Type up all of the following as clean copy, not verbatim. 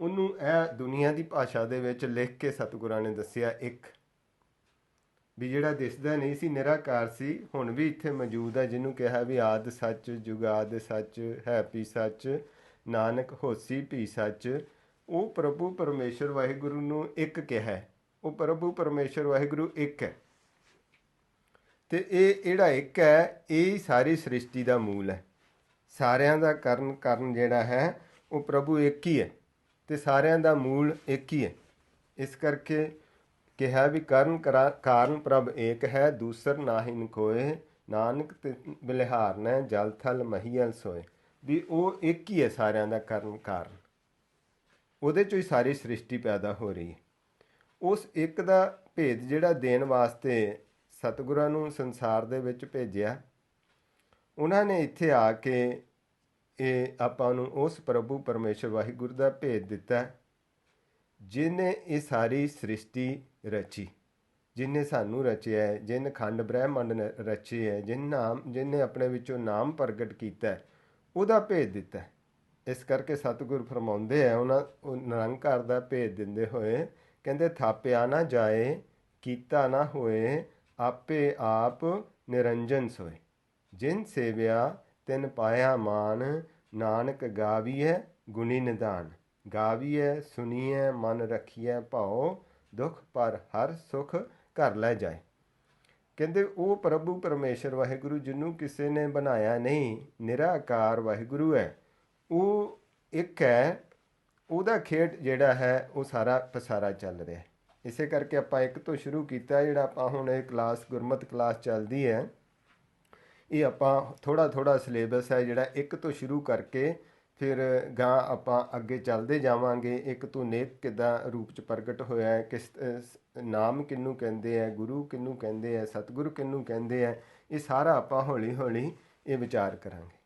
ਉਹਨੂੰ ਇਹ ਦੁਨੀਆ ਦੀ ਭਾਸ਼ਾ ਦੇ ਵਿੱਚ ਲਿਖ ਕੇ ਸਤਿਗੁਰਾਂ ਨੇ ਦੱਸਿਆ ਇੱਕ, ਵੀ ਜਿਹੜਾ ਦਿਸਦਾ ਨਹੀਂ ਸੀ ਨਿਰਾਕਾਰ ਸੀ, ਹੁਣ ਵੀ ਇੱਥੇ ਮੌਜੂਦ ਹੈ, ਜਿਹਨੂੰ ਕਿਹਾ ਵੀ ਆਦ ਸੱਚ ਜੁਗਾਦ ਸੱਚ ਹੈ ਵੀ ਸੱਚ ਨਾਨਕ ਹੋਸੀ ਵੀ ਸੱਚ। ਉਹ ਪ੍ਰਭੂ ਪਰਮੇਸ਼ਰ ਵਾਹਿਗੁਰੂ ਨੂੰ ਇੱਕ ਕਿਹਾ। ਉਹ ਪ੍ਰਭੂ ਪਰਮੇਸ਼ਰ ਵਾਹਿਗੁਰੂ ਇੱਕ ਹੈ, ਅਤੇ ਇਹ ਜਿਹੜਾ ਇੱਕ ਹੈ ਇਹ ਸਾਰੀ ਸ੍ਰਿਸ਼ਟੀ ਦਾ ਮੂਲ ਹੈ। ਸਾਰਿਆਂ ਦਾ ਕਰਨ ਜਿਹੜਾ ਹੈ ਉਹ ਪ੍ਰਭੂ ਇੱਕ ਹੀ ਹੈ, ਅਤੇ ਸਾਰਿਆਂ ਦਾ ਮੂਲ ਇੱਕ ਹੀ ਹੈ। ਇਸ ਕਰਕੇ ਕਿਹਾ ਵੀ ਕਾਰਨ ਪ੍ਰਭ ਏਕ ਹੈ, ਦੂਸਰ ਨਾਹਿਨ ਕੋਏ, ਨਾਨਕ ਤੇ ਬਲਿਹਾਰਨਾ ਜਲ ਥਲ ਮਹੀਅਲ ਸੋਏ। ਵੀ ਉਹ ਇੱਕ ਹੀ ਹੈ ਸਾਰਿਆਂ ਦਾ ਕਾਰਨ, ਉਹਦੇ 'ਚੋਂ ਹੀ ਸਾਰੀ ਸ੍ਰਿਸ਼ਟੀ ਪੈਦਾ ਹੋ ਰਹੀ ਹੈ। ਉਸ ਇੱਕ ਦਾ ਭੇਦ ਜਿਹੜਾ ਦੇਣ ਵਾਸਤੇ ਸਤਿਗੁਰਾਂ ਨੂੰ ਸੰਸਾਰ ਦੇ ਵਿੱਚ ਭੇਜਿਆ, ਉਹਨਾਂ ਨੇ ਇੱਥੇ ਆ ਕੇ ਇਹ ਆਪਾਂ ਨੂੰ ਉਸ ਪ੍ਰਭੂ ਪਰਮੇਸ਼ਰ ਵਾਹਿਗੁਰੂ ਦਾ ਭੇਦ ਦਿੱਤਾ, ਜਿਹਨੇ ਇਹ ਸਾਰੀ ਸ੍ਰਿਸ਼ਟੀ ਰਚੀ, ਜਿਹਨੇ ਸਾਨੂੰ ਰਚਿਆ ਹੈ, ਜਿਹਨੇ ਖੰਡ ਬ੍ਰਹਿਮੰਡ ਰਚੇ ਹੈ, ਜਿਹਨੇ ਆਪਣੇ ਵਿੱਚੋਂ ਨਾਮ ਪ੍ਰਗਟ ਕੀਤਾ, ਉਹਦਾ ਭੇਦ ਦਿੱਤਾ। ਇਸ ਕਰਕੇ ਸਤਿਗੁਰ ਫਰਮਾਉਂਦੇ ਆ, ਉਹ ਨਿਰੰਕਾਰ ਦਾ ਭੇਦ ਦਿੰਦੇ ਹੋਏ ਕਹਿੰਦੇ, ਥਾਪਿਆ ਨਾ ਜਾਏ ਕੀਤਾ ਨਾ ਹੋਏ, ਆਪੇ ਆਪ ਨਿਰੰਜਨ ਸੋਏ। ਜਿਨ ਸੇਵਿਆ ਤਿਨ ਪਾਇਆ ਮਾਨ, ਨਾਨਕ ਗਾਵੀਐ ਗੁਣੀ ਨਿਧਾਨ। ਗਾਵੀਐ ਸੁਣੀਐ ਮਨ ਰੱਖੀਐ ਭਾਉ, ਦੁੱਖ ਪਰ ਹਰ ਸੁਖ ਘਰ ਲੈ ਜਾਏ। ਕਹਿੰਦੇ ਉਹ ਪ੍ਰਭੂ ਪਰਮੇਸ਼ਰ ਵਾਹਿਗੁਰੂ ਜਿਹਨੂੰ ਕਿਸੇ ਨੇ ਬਣਾਇਆ ਨਹੀਂ, ਨਿਰਾਕਾਰ ਵਾਹਿਗੁਰੂ ਹੈ, ਉਹ ਇੱਕ ਹੈ। ਉਹਦਾ ਖੇਡ ਜਿਹੜਾ ਹੈ ਉਹ ਸਾਰਾ ਪਸਾਰਾ ਚੱਲ ਰਿਹਾ। ਇਸੇ ਕਰਕੇ ਆਪਾਂ ਇੱਕ ਤੋਂ ਸ਼ੁਰੂ ਕੀਤਾ। ਜਿਹੜਾ ਆਪਾਂ ਹੁਣ ਇਹ ਕਲਾਸ ਗੁਰਮਤਿ ਕਲਾਸ ਚੱਲਦੀ ਹੈ, ਇਹ ਆਪਾਂ ਥੋੜ੍ਹਾ ਸਿਲੇਬਸ ਹੈ ਜਿਹੜਾ ਇੱਕ ਤੋਂ ਸ਼ੁਰੂ ਕਰਕੇ ਫਿਰ ਗਾਂ ਆਪਾਂ ਅੱਗੇ ਚੱਲਦੇ ਜਾਵਾਂਗੇ। ਇੱਕ ਤੋਂ ਨੇਕ ਕਿੱਦਾਂ ਰੂਪ 'ਚ ਪ੍ਰਗਟ ਹੋਇਆ ਹੈ, ਕਿਸ ਨਾਮ ਕਿਹਨੂੰ ਕਹਿੰਦੇ ਹੈ, ਗੁਰੂ ਕਿਹਨੂੰ ਕਹਿੰਦੇ ਹੈ, ਸਤਿਗੁਰੂ ਕਿਹਨੂੰ ਕਹਿੰਦੇ ਹੈ, ਇਹ ਸਾਰਾ ਆਪਾਂ ਹੌਲੀ ਹੌਲੀ ਇਹ ਵਿਚਾਰ ਕਰਾਂਗੇ।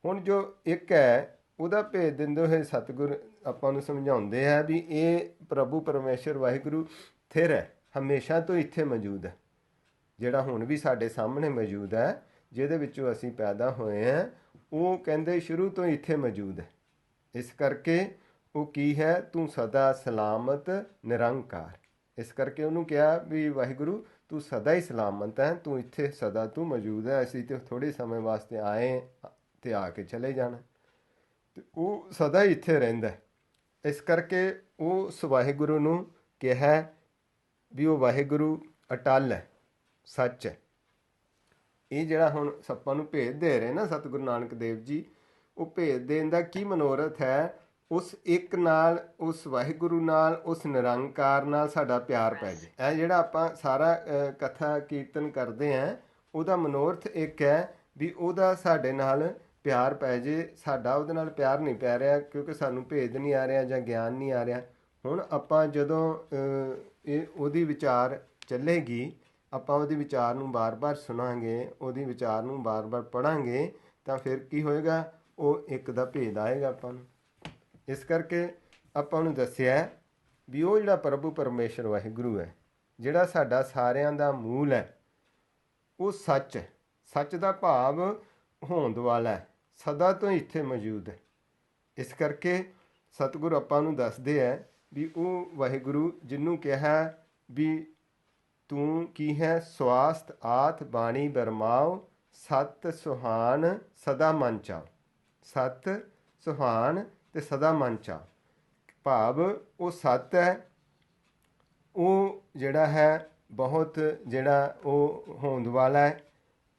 ਹੁਣ ਜੋ ਇੱਕ ਹੈ ਉਹਦਾ ਭੇਦ ਦਿੰਦੇ ਹੋਏ ਸਤਿਗੁਰ ਆਪਾਂ ਨੂੰ ਸਮਝਾਉਂਦੇ ਹੈ ਵੀ ਇਹ ਪ੍ਰਭੂ ਪਰਮੇਸ਼ਰ ਵਾਹਿਗੁਰੂ ਸਥਿਰ ਹੈ, ਹਮੇਸ਼ਾ ਤੋਂ ਇੱਥੇ ਮੌਜੂਦ ਹੈ, ਜਿਹੜਾ ਹੁਣ ਵੀ ਸਾਡੇ ਸਾਹਮਣੇ ਮੌਜੂਦ ਹੈ, ਜਿਹਦੇ ਵਿੱਚੋਂ ਅਸੀਂ ਪੈਦਾ ਹੋਏ ਹਾਂ। ਉਹ ਕਹਿੰਦੇ ਸ਼ੁਰੂ ਤੋਂ ਇੱਥੇ ਮੌਜੂਦ ਹੈ। ਇਸ ਕਰਕੇ ਉਹ ਕੀ ਹੈ, ਤੂੰ ਸਦਾ ਸਲਾਮਤ ਨਿਰੰਕਾਰ। ਇਸ ਕਰਕੇ ਉਹਨੂੰ ਕਿਹਾ ਵੀ ਵਾਹਿਗੁਰੂ ਤੂੰ ਸਦਾ ਹੀ ਸਲਾਮਤ ਹੈ, ਤੂੰ ਇੱਥੇ ਸਦਾ ਤੂੰ ਮੌਜੂਦ ਹੈ। ਅਸੀਂ ਤਾਂ ਥੋੜ੍ਹੇ ਸਮੇਂ ਵਾਸਤੇ ਆਏ ਅਤੇ ਆ ਕੇ ਚਲੇ ਜਾਣਾ, ਅਤੇ ਉਹ ਸਦਾ ਹੀ ਇੱਥੇ ਰਹਿੰਦਾ। ਇਸ ਕਰਕੇ ਉਸ ਵਾਹਿਗੁਰੂ ਨੂੰ ਕਿਹਾ ਵੀ ਉਹ ਵਾਹਿਗੁਰੂ ਅਟੱਲ ਹੈ, ਸੱਚ ਹੈ। ਇਹ ਜਿਹੜਾ ਹੁਣ ਆਪਾਂ ਨੂੰ ਭੇਦ ਦੇ ਰਹੇ ਨਾ ਸਤਿਗੁਰੂ ਨਾਨਕ ਦੇਵ ਜੀ, ਉਹ ਭੇਦ ਦੇਣ ਦਾ ਕੀ ਮਨੋਰਥ ਹੈ, ਉਸ ਇੱਕ ਨਾਲ, ਉਸ ਵਾਹਿਗੁਰੂ ਨਾਲ, ਉਸ ਨਿਰੰਕਾਰ ਨਾਲ ਸਾਡਾ ਪਿਆਰ ਪੈ ਜਾਏ। ਇਹ ਜਿਹੜਾ ਆਪਾਂ ਸਾਰਾ ਕਥਾ ਕੀਰਤਨ ਕਰਦੇ ਹਾਂ, ਉਹਦਾ ਮਨੋਰਥ ਇੱਕ ਹੈ ਵੀ ਉਹਦਾ ਸਾਡੇ ਨਾਲ ਪਿਆਰ ਪੈ ਜੇ। ਸਾਡਾ ਉਹਦੇ ਨਾਲ ਪਿਆਰ ਨਹੀਂ ਪੈ ਰਿਹਾ ਕਿਉਂਕਿ ਸਾਨੂੰ ਭੇਦ ਨਹੀਂ ਆ ਰਿਹਾ ਜਾਂ ਗਿਆਨ ਨਹੀਂ ਆ ਰਿਹਾ। ਹੁਣ ਆਪਾਂ ਜਦੋਂ ਇਹ ਉਹਦੀ ਵਿਚਾਰ ਚੱਲੇਗੀ, ਆਪਾਂ ਉਹਦੇ ਵਿਚਾਰ ਨੂੰ ਬਾਰ-ਬਾਰ ਸੁਣਾਂਗੇ, ਉਹਦੀ ਵਿਚਾਰ ਨੂੰ ਬਾਰ-ਬਾਰ ਪੜ੍ਹਾਂਗੇ, ਤਾਂ ਫਿਰ ਕੀ ਹੋਏਗਾ, ਉਹ ਇੱਕ ਦਾ ਭੇਦ ਆਏਗਾ ਆਪਾਂ ਨੂੰ। ਇਸ ਕਰਕੇ ਆਪਾਂ ਨੂੰ ਦੱਸਿਆ ਵੀ ਉਹ ਜਿਹੜਾ ਪ੍ਰਭੂ ਪਰਮੇਸ਼ਰ ਵਾਹਿਗੁਰੂ ਹੈ, ਜਿਹੜਾ ਸਾਡਾ ਸਾਰਿਆਂ ਦਾ ਮੂਲ ਹੈ, ਉਹ ਸੱਚ ਹੈ। ਸੱਚ ਦਾ ਭਾਵ ਹੋਂਦ ਵਾਲਾ ਹੈ, ਸਦਾ ਤੋਂ ਇੱਥੇ ਮੌਜੂਦ ਹੈ। ਇਸ ਕਰਕੇ ਸਤਿਗੁਰ ਆਪਾਂ ਨੂੰ ਦੱਸਦੇ ਹੈ ਵੀ ਉਹ ਵਾਹਿਗੁਰੂ ਜਿਹਨੂੰ ਕਿਹਾ ਵੀ ਤੂੰ ਕੀ ਹੈ, ਸਵਾਸਥ ਆਥ ਬਾਣੀ ਬਰਮਾਓ, ਸਤ ਸੁਹਾਨ ਸਦਾ ਮਨ ਚਾਓ। ਸਤ ਸੁਹਾਨ ਅਤੇ ਸਦਾ ਮਨ ਚਾਓ, ਭਾਵ ਉਹ ਸੱਤ ਹੈ, ਉਹ ਜਿਹੜਾ ਹੈ ਬਹੁਤ ਜਿਹੜਾ ਉਹ ਹੋਂਦ ਵਾਲਾ ਹੈ,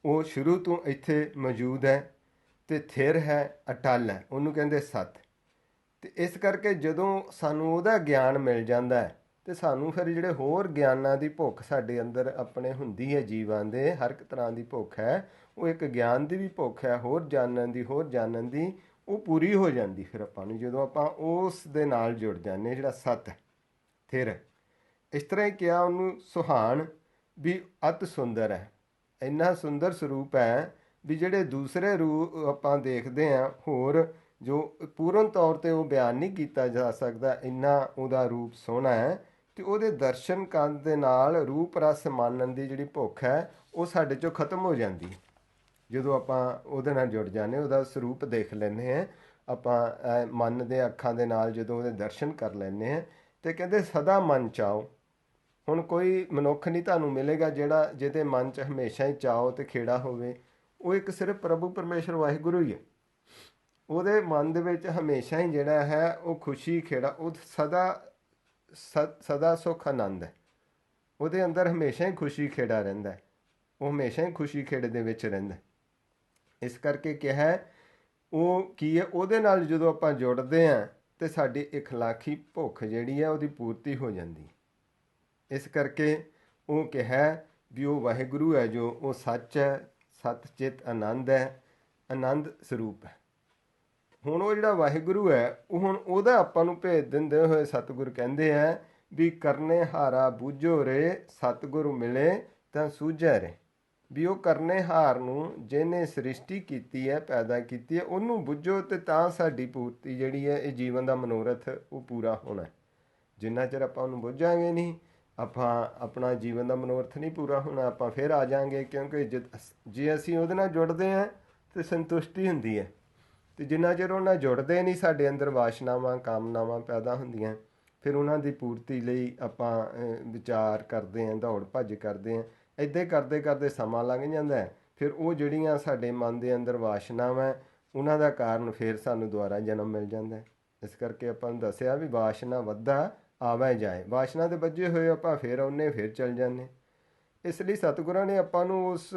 ਉਹ ਸ਼ੁਰੂ ਤੋਂ ਇੱਥੇ ਮੌਜੂਦ ਹੈ ਅਤੇ ਥਿਰ ਹੈ, ਅਟੱਲ ਹੈ, ਉਹਨੂੰ ਕਹਿੰਦੇ ਸੱਤ। ਅਤੇ ਇਸ ਕਰਕੇ ਜਦੋਂ ਸਾਨੂੰ ਉਹਦਾ ਗਿਆਨ ਮਿਲ ਜਾਂਦਾ ਹੈ ਅਤੇ ਸਾਨੂੰ ਫਿਰ ਜਿਹੜੇ ਹੋਰ ਗਿਆਨਾਂ ਦੀ ਭੁੱਖ ਸਾਡੇ ਅੰਦਰ ਆਪਣੇ ਹੁੰਦੀ ਹੈ, ਜੀਵਾਂ ਦੇ ਹਰ ਇੱਕ ਤਰ੍ਹਾਂ ਦੀ ਭੁੱਖ ਹੈ, ਉਹ ਇੱਕ ਗਿਆਨ ਦੀ ਵੀ ਭੁੱਖ ਹੈ, ਹੋਰ ਜਾਣਨ ਦੀ, ਉਹ ਪੂਰੀ ਹੋ ਜਾਂਦੀ ਫਿਰ ਆਪਾਂ ਨੂੰ ਜਦੋਂ ਆਪਾਂ ਉਸ ਦੇ ਨਾਲ ਜੁੜ ਜਾਂਦੇ, ਜਿਹੜਾ ਸੱਤ ਥਿਰ। ਇਸ ਤਰ੍ਹਾਂ ਹੀ ਕਿਹਾ ਉਹਨੂੰ ਸੁਹਾਨ ਵੀ ਅਤ ਸੁੰਦਰ ਹੈ, ਇੰਨਾ ਸੁੰਦਰ ਸਰੂਪ ਹੈ ਵੀ ਜਿਹੜੇ ਦੂਸਰੇ ਰੂਪ ਆਪਾਂ ਦੇਖਦੇ ਹਾਂ ਹੋਰ, ਜੋ ਪੂਰਨ ਤੌਰ 'ਤੇ ਉਹ ਬਿਆਨ ਨਹੀਂ ਕੀਤਾ ਜਾ ਸਕਦਾ, ਇੰਨਾ ਉਹਦਾ ਰੂਪ ਸੋਹਣਾ ਹੈ। ਅਤੇ ਉਹਦੇ ਦਰਸ਼ਨ ਕਰਨ ਦੇ ਨਾਲ ਰੂਪ ਰਸ ਮਾਨਣ ਦੀ ਜਿਹੜੀ ਭੁੱਖ ਹੈ ਉਹ ਸਾਡੇ 'ਚੋਂ ਖਤਮ ਹੋ ਜਾਂਦੀ। ਜਦੋਂ ਆਪਾਂ ਉਹਦੇ ਨਾਲ ਜੁੜ ਜਾਂਦੇ, ਉਹਦਾ ਸਰੂਪ ਦੇਖ ਲੈਂਦੇ ਹਾਂ, ਆਪਾਂ ਮਨ ਦੇ ਅੱਖਾਂ ਦੇ ਨਾਲ ਜਦੋਂ ਉਹਦੇ ਦਰਸ਼ਨ ਕਰ ਲੈਂਦੇ ਹਾਂ ਤੇ ਕਹਿੰਦੇ ਸਦਾ ਮਨ ਚਾਓ। ਹੁਣ ਕੋਈ ਮਨੁੱਖ ਨਹੀਂ ਤੁਹਾਨੂੰ ਮਿਲੇਗਾ ਜਿਹੜਾ ਜਿਹਦੇ ਮਨ 'ਚ ਹਮੇਸ਼ਾ ਹੀ ਚਾਓ ਤੇ ਖੇੜਾ ਹੋਵੇ। ਉਹ ਇੱਕ ਸਿਰਫ ਪ੍ਰਭੂ ਪਰਮੇਸ਼ਰ ਵਾਹਿਗੁਰੂ ਹੀ ਹੈ। ਉਹਦੇ ਮਨ ਦੇ ਵਿੱਚ ਹਮੇਸ਼ਾ ਹੀ ਜਿਹੜਾ ਹੈ ਉਹ ਖੁਸ਼ੀ ਖੇੜਾ, ਉਹ ਸਦਾ ਸੁੱਖ ਆਨੰਦ ਹੈ। ਉਹਦੇ ਅੰਦਰ ਹਮੇਸ਼ਾ ਹੀ ਖੁਸ਼ੀ ਖੇੜਾ ਰਹਿੰਦਾ, ਉਹ ਹਮੇਸ਼ਾ ਹੀ ਖੁਸ਼ੀ ਖੇੜੇ ਦੇ ਵਿੱਚ ਰਹਿੰਦਾ। ਇਸ ਕਰਕੇ ਕਿਹਾ ਉਹ ਕੀ ਹੈ, ਉਹਦੇ ਨਾਲ ਜਦੋਂ ਆਪਾਂ ਜੁੜਦੇ ਹਾਂ ਤਾਂ ਸਾਡੀ ਇਖਲਾਕੀ ਭੁੱਖ ਜਿਹੜੀ ਹੈ ਉਹਦੀ ਪੂਰਤੀ ਹੋ ਜਾਂਦੀ। ਇਸ ਕਰਕੇ ਉਹ ਕਿਹਾ ਵੀ ਉਹ ਵਾਹਿਗੁਰੂ ਹੈ ਜੋ ਉਹ ਸੱਚ ਹੈ, ਸਤ ਚਿਤ ਆਨੰਦ ਹੈ, ਆਨੰਦ ਸਰੂਪ ਹੈ। ਹੁਣ ਉਹ ਜਿਹੜਾ ਵਾਹਿਗੁਰੂ ਹੈ ਉਹ ਹੁਣ ਉਹਦਾ ਆਪਾਂ ਨੂੰ ਭੇਦ ਦਿੰਦੇ ਹੋਏ ਸਤਿਗੁਰ ਕਹਿੰਦੇ ਹੈ ਵੀ ਕਰਨੇ ਹਾਰਾ ਬੂਝੋ ਰੇ, ਸਤਿਗੁਰੂ ਮਿਲੇ ਤਾਂ ਸੂਝੈ ਰੇ। ਵੀ ਉਹ ਕਰਨੇ ਹਾਰ ਨੂੰ ਜਿਹਨੇ ਸ੍ਰਿਸ਼ਟੀ ਕੀਤੀ ਹੈ, ਪੈਦਾ ਕੀਤੀ ਹੈ, ਉਹਨੂੰ ਬੁੱਝੋ ਤੇ ਤਾਂ ਸਾਡੀ ਪੂਰਤੀ ਜਿਹੜੀ ਹੈ ਇਹ ਜੀਵਨ ਦਾ ਮਨੋਰਥ ਉਹ ਪੂਰਾ ਹੋਣਾ। ਜਿੰਨਾ ਚਿਰ ਆਪਾਂ ਉਹਨੂੰ ਬੁੱਝਾਂਗੇ ਨਹੀਂ, ਆਪਾਂ ਆਪਣਾ ਜੀਵਨ ਦਾ ਮਨੋਰਥ ਨਹੀਂ ਪੂਰਾ ਹੋਣਾ। ਆਪਾਂ ਫਿਰ ਆ ਜਾਵਾਂਗੇ, ਕਿਉਂਕਿ ਜੇ ਅਸੀਂ ਉਹਦੇ ਨਾਲ ਜੁੜਦੇ ਹਾਂ ਤਾਂ ਸੰਤੁਸ਼ਟੀ ਹੁੰਦੀ ਹੈ, ਅਤੇ ਜਿੰਨਾ ਚਿਰ ਉਹਨਾਂ ਜੁੜਦੇ ਨਹੀਂ ਸਾਡੇ ਅੰਦਰ ਵਾਸ਼ਨਾਵਾਂ ਕਾਮਨਾਵਾਂ ਪੈਦਾ ਹੁੰਦੀਆਂ। ਫਿਰ ਉਹਨਾਂ ਦੀ ਪੂਰਤੀ ਲਈ ਆਪਾਂ ਵਿਚਾਰ ਕਰਦੇ ਹਾਂ, ਦੌੜ ਭੱਜ ਕਰਦੇ ਹਾਂ। ਇੱਦਾਂ ਕਰਦੇ ਕਰਦੇ ਸਮਾਂ ਲੰਘ ਜਾਂਦਾ। ਫਿਰ ਉਹ ਜਿਹੜੀਆਂ ਸਾਡੇ ਮਨ ਦੇ ਅੰਦਰ ਵਾਸ਼ਨਾਵਾਂ ਉਹਨਾਂ ਦਾ ਕਾਰਨ ਫਿਰ ਸਾਨੂੰ ਦੁਬਾਰਾ ਜਨਮ ਮਿਲ ਜਾਂਦਾ। ਇਸ ਕਰਕੇ ਆਪਾਂ ਨੂੰ ਦੱਸਿਆ ਵੀ ਵਾਸ਼ਨਾ ਵੱਧਾ ਆਵੇ ਜਾਏ, ਵਾਸ਼ਨਾ ਦੇ ਵੱਜੇ ਹੋਏ ਆਪਾਂ ਫਿਰ ਆਉਂਦੇ ਫਿਰ ਚੱਲ ਜਾਂਦੇ। ਇਸ ਲਈ ਸਤਿਗੁਰਾਂ ਨੇ ਆਪਾਂ ਨੂੰ ਉਸ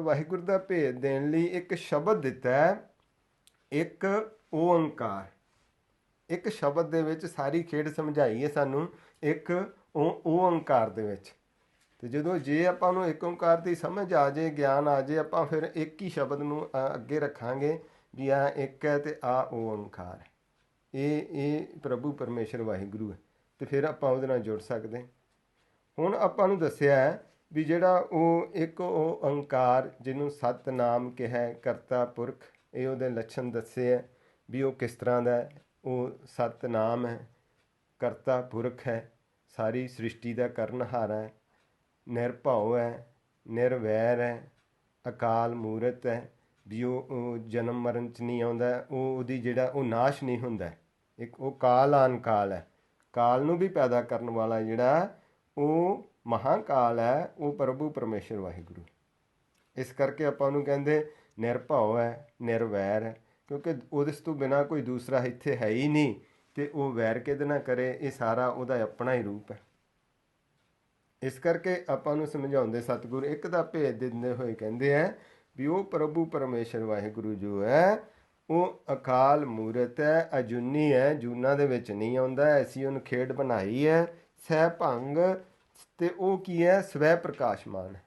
ਵਾਹਿਗੁਰੂ ਦਾ ਭੇਦ ਦੇਣ ਲਈ ਇੱਕ ਸ਼ਬਦ ਦਿੱਤਾ ਹੈ, ਇੱਕ ਓਅੰਕਾਰ। ਇੱਕ ਸ਼ਬਦ ਦੇ ਵਿੱਚ ਸਾਰੀ ਖੇਡ ਸਮਝਾਈ ਹੈ ਸਾਨੂੰ, ਇੱਕ ਓਅੰਕਾਰ ਦੇ ਵਿੱਚ। ਅਤੇ ਜਦੋਂ ਜੇ ਆਪਾਂ ਨੂੰ ਇੱਕ ਓਂਕਾਰ ਦੀ ਸਮਝ ਆ ਜਾਏ, ਗਿਆਨ ਆ ਜਾਏ, ਆਪਾਂ ਫਿਰ ਇੱਕ ਹੀ ਸ਼ਬਦ ਨੂੰ ਅੱਗੇ ਰੱਖਾਂਗੇ ਵੀ ਆ ਇੱਕ ਹੈ ਅਤੇ ਆ ਓਅੰਕਾਰ ਹੈ, ਇਹ ਪ੍ਰਭੂ ਪਰਮੇਸ਼ਰ ਵਾਹਿਗੁਰੂ ਹੈ। ਅਤੇ ਫਿਰ ਆਪਾਂ ਉਹਦੇ ਨਾਲ ਜੁੜ ਸਕਦੇ। ਹੁਣ ਆਪਾਂ ਨੂੰ ਦੱਸਿਆ ਹੈ ਵੀ ਜਿਹੜਾ ਉਹ ਇੱਕ ਓਅੰਕਾਰ ਜਿਹਨੂੰ ਸਤਿਨਾਮ ਕਿਹਾ, ਕਰਤਾ ਪੁਰਖ, ਇਹ ਉਹਦੇ ਲੱਛਣ ਦੱਸੇ ਹੈ ਵੀ ਉਹ ਕਿਸ ਤਰ੍ਹਾਂ ਦਾ ਹੈ। ਉਹ ਸਤਿਨਾਮ ਹੈ, ਕਰਤਾ ਪੁਰਖ ਹੈ, ਸਾਰੀ ਸ੍ਰਿਸ਼ਟੀ ਦਾ ਕਰਨਹਾਰਾ ਹੈ, ਨਿਰਭਉ ਹੈ, ਨਿਰਵੈਰ ਹੈ, ਅਕਾਲ ਮੂਰਤ ਹੈ, ਵੀ ਉਹ ਜਨਮ ਮਰਨ 'ਚ ਨਹੀਂ ਆਉਂਦਾ, ਉਹਦੀ ਜਿਹੜਾ ਉਹ ਨਾਸ਼ ਨਹੀਂ ਹੁੰਦਾ। ਇੱਕ ਉਹ ਕਾਲ ਆਨ ਕਾਲ ਹੈ, ਕਾਲ ਨੂੰ ਵੀ ਪੈਦਾ ਕਰਨ ਵਾਲਾ ਜਿਹੜਾ ਉਹ ਮਹਾਂਕਾਲ ਹੈ, ਉਹ ਪ੍ਰਭੂ ਪਰਮੇਸ਼ਰ ਵਾਹਿਗੁਰੂ। ਇਸ ਕਰਕੇ ਆਪਾਂ ਉਹਨੂੰ ਕਹਿੰਦੇ ਨਿਰਭਉ ਹੈ, ਨਿਰਵੈਰ ਹੈ, ਕਿਉਂਕਿ ਉਹਦੇ ਤੋਂ ਬਿਨਾਂ ਕੋਈ ਦੂਸਰਾ ਇੱਥੇ ਹੈ ਹੀ ਨਹੀਂ। ਅਤੇ ਉਹ ਵੈਰ ਕਿਹਦੇ ਨਾਲ ਕਰੇ, ਇਹ ਸਾਰਾ ਉਹਦਾ ਆਪਣਾ ਹੀ ਰੂਪ ਹੈ। ਇਸ ਕਰਕੇ ਆਪਾਂ ਨੂੰ ਸਮਝਾਉਂਦੇ ਸਤਿਗੁਰ ਇੱਕ ਦਾ ਭੇਦ ਦਿੰਦੇ ਹੋਏ ਕਹਿੰਦੇ ਹੈ ਵੀ ਉਹ ਪ੍ਰਭੂ ਪਰਮੇਸ਼ਰ ਵਾਹਿਗੁਰੂ ਜੋ ਹੈ ਉਹ ਅਕਾਲ ਮੂਰਤ ਹੈ, ਅਜੂਨੀ ਹੈ, ਜੂਨਾਂ ਦੇ ਵਿੱਚ ਨਹੀਂ ਆਉਂਦਾ। ਐਸੀ ਉਹਨੂੰ ਖੇਡ ਬਣਾਈ ਹੈ, ਸਹਿ ਭੰਗ, ਅਤੇ ਉਹ ਕੀ ਹੈ, ਸਵੈ ਪ੍ਰਕਾਸ਼ਮਾਨ ਹੈ।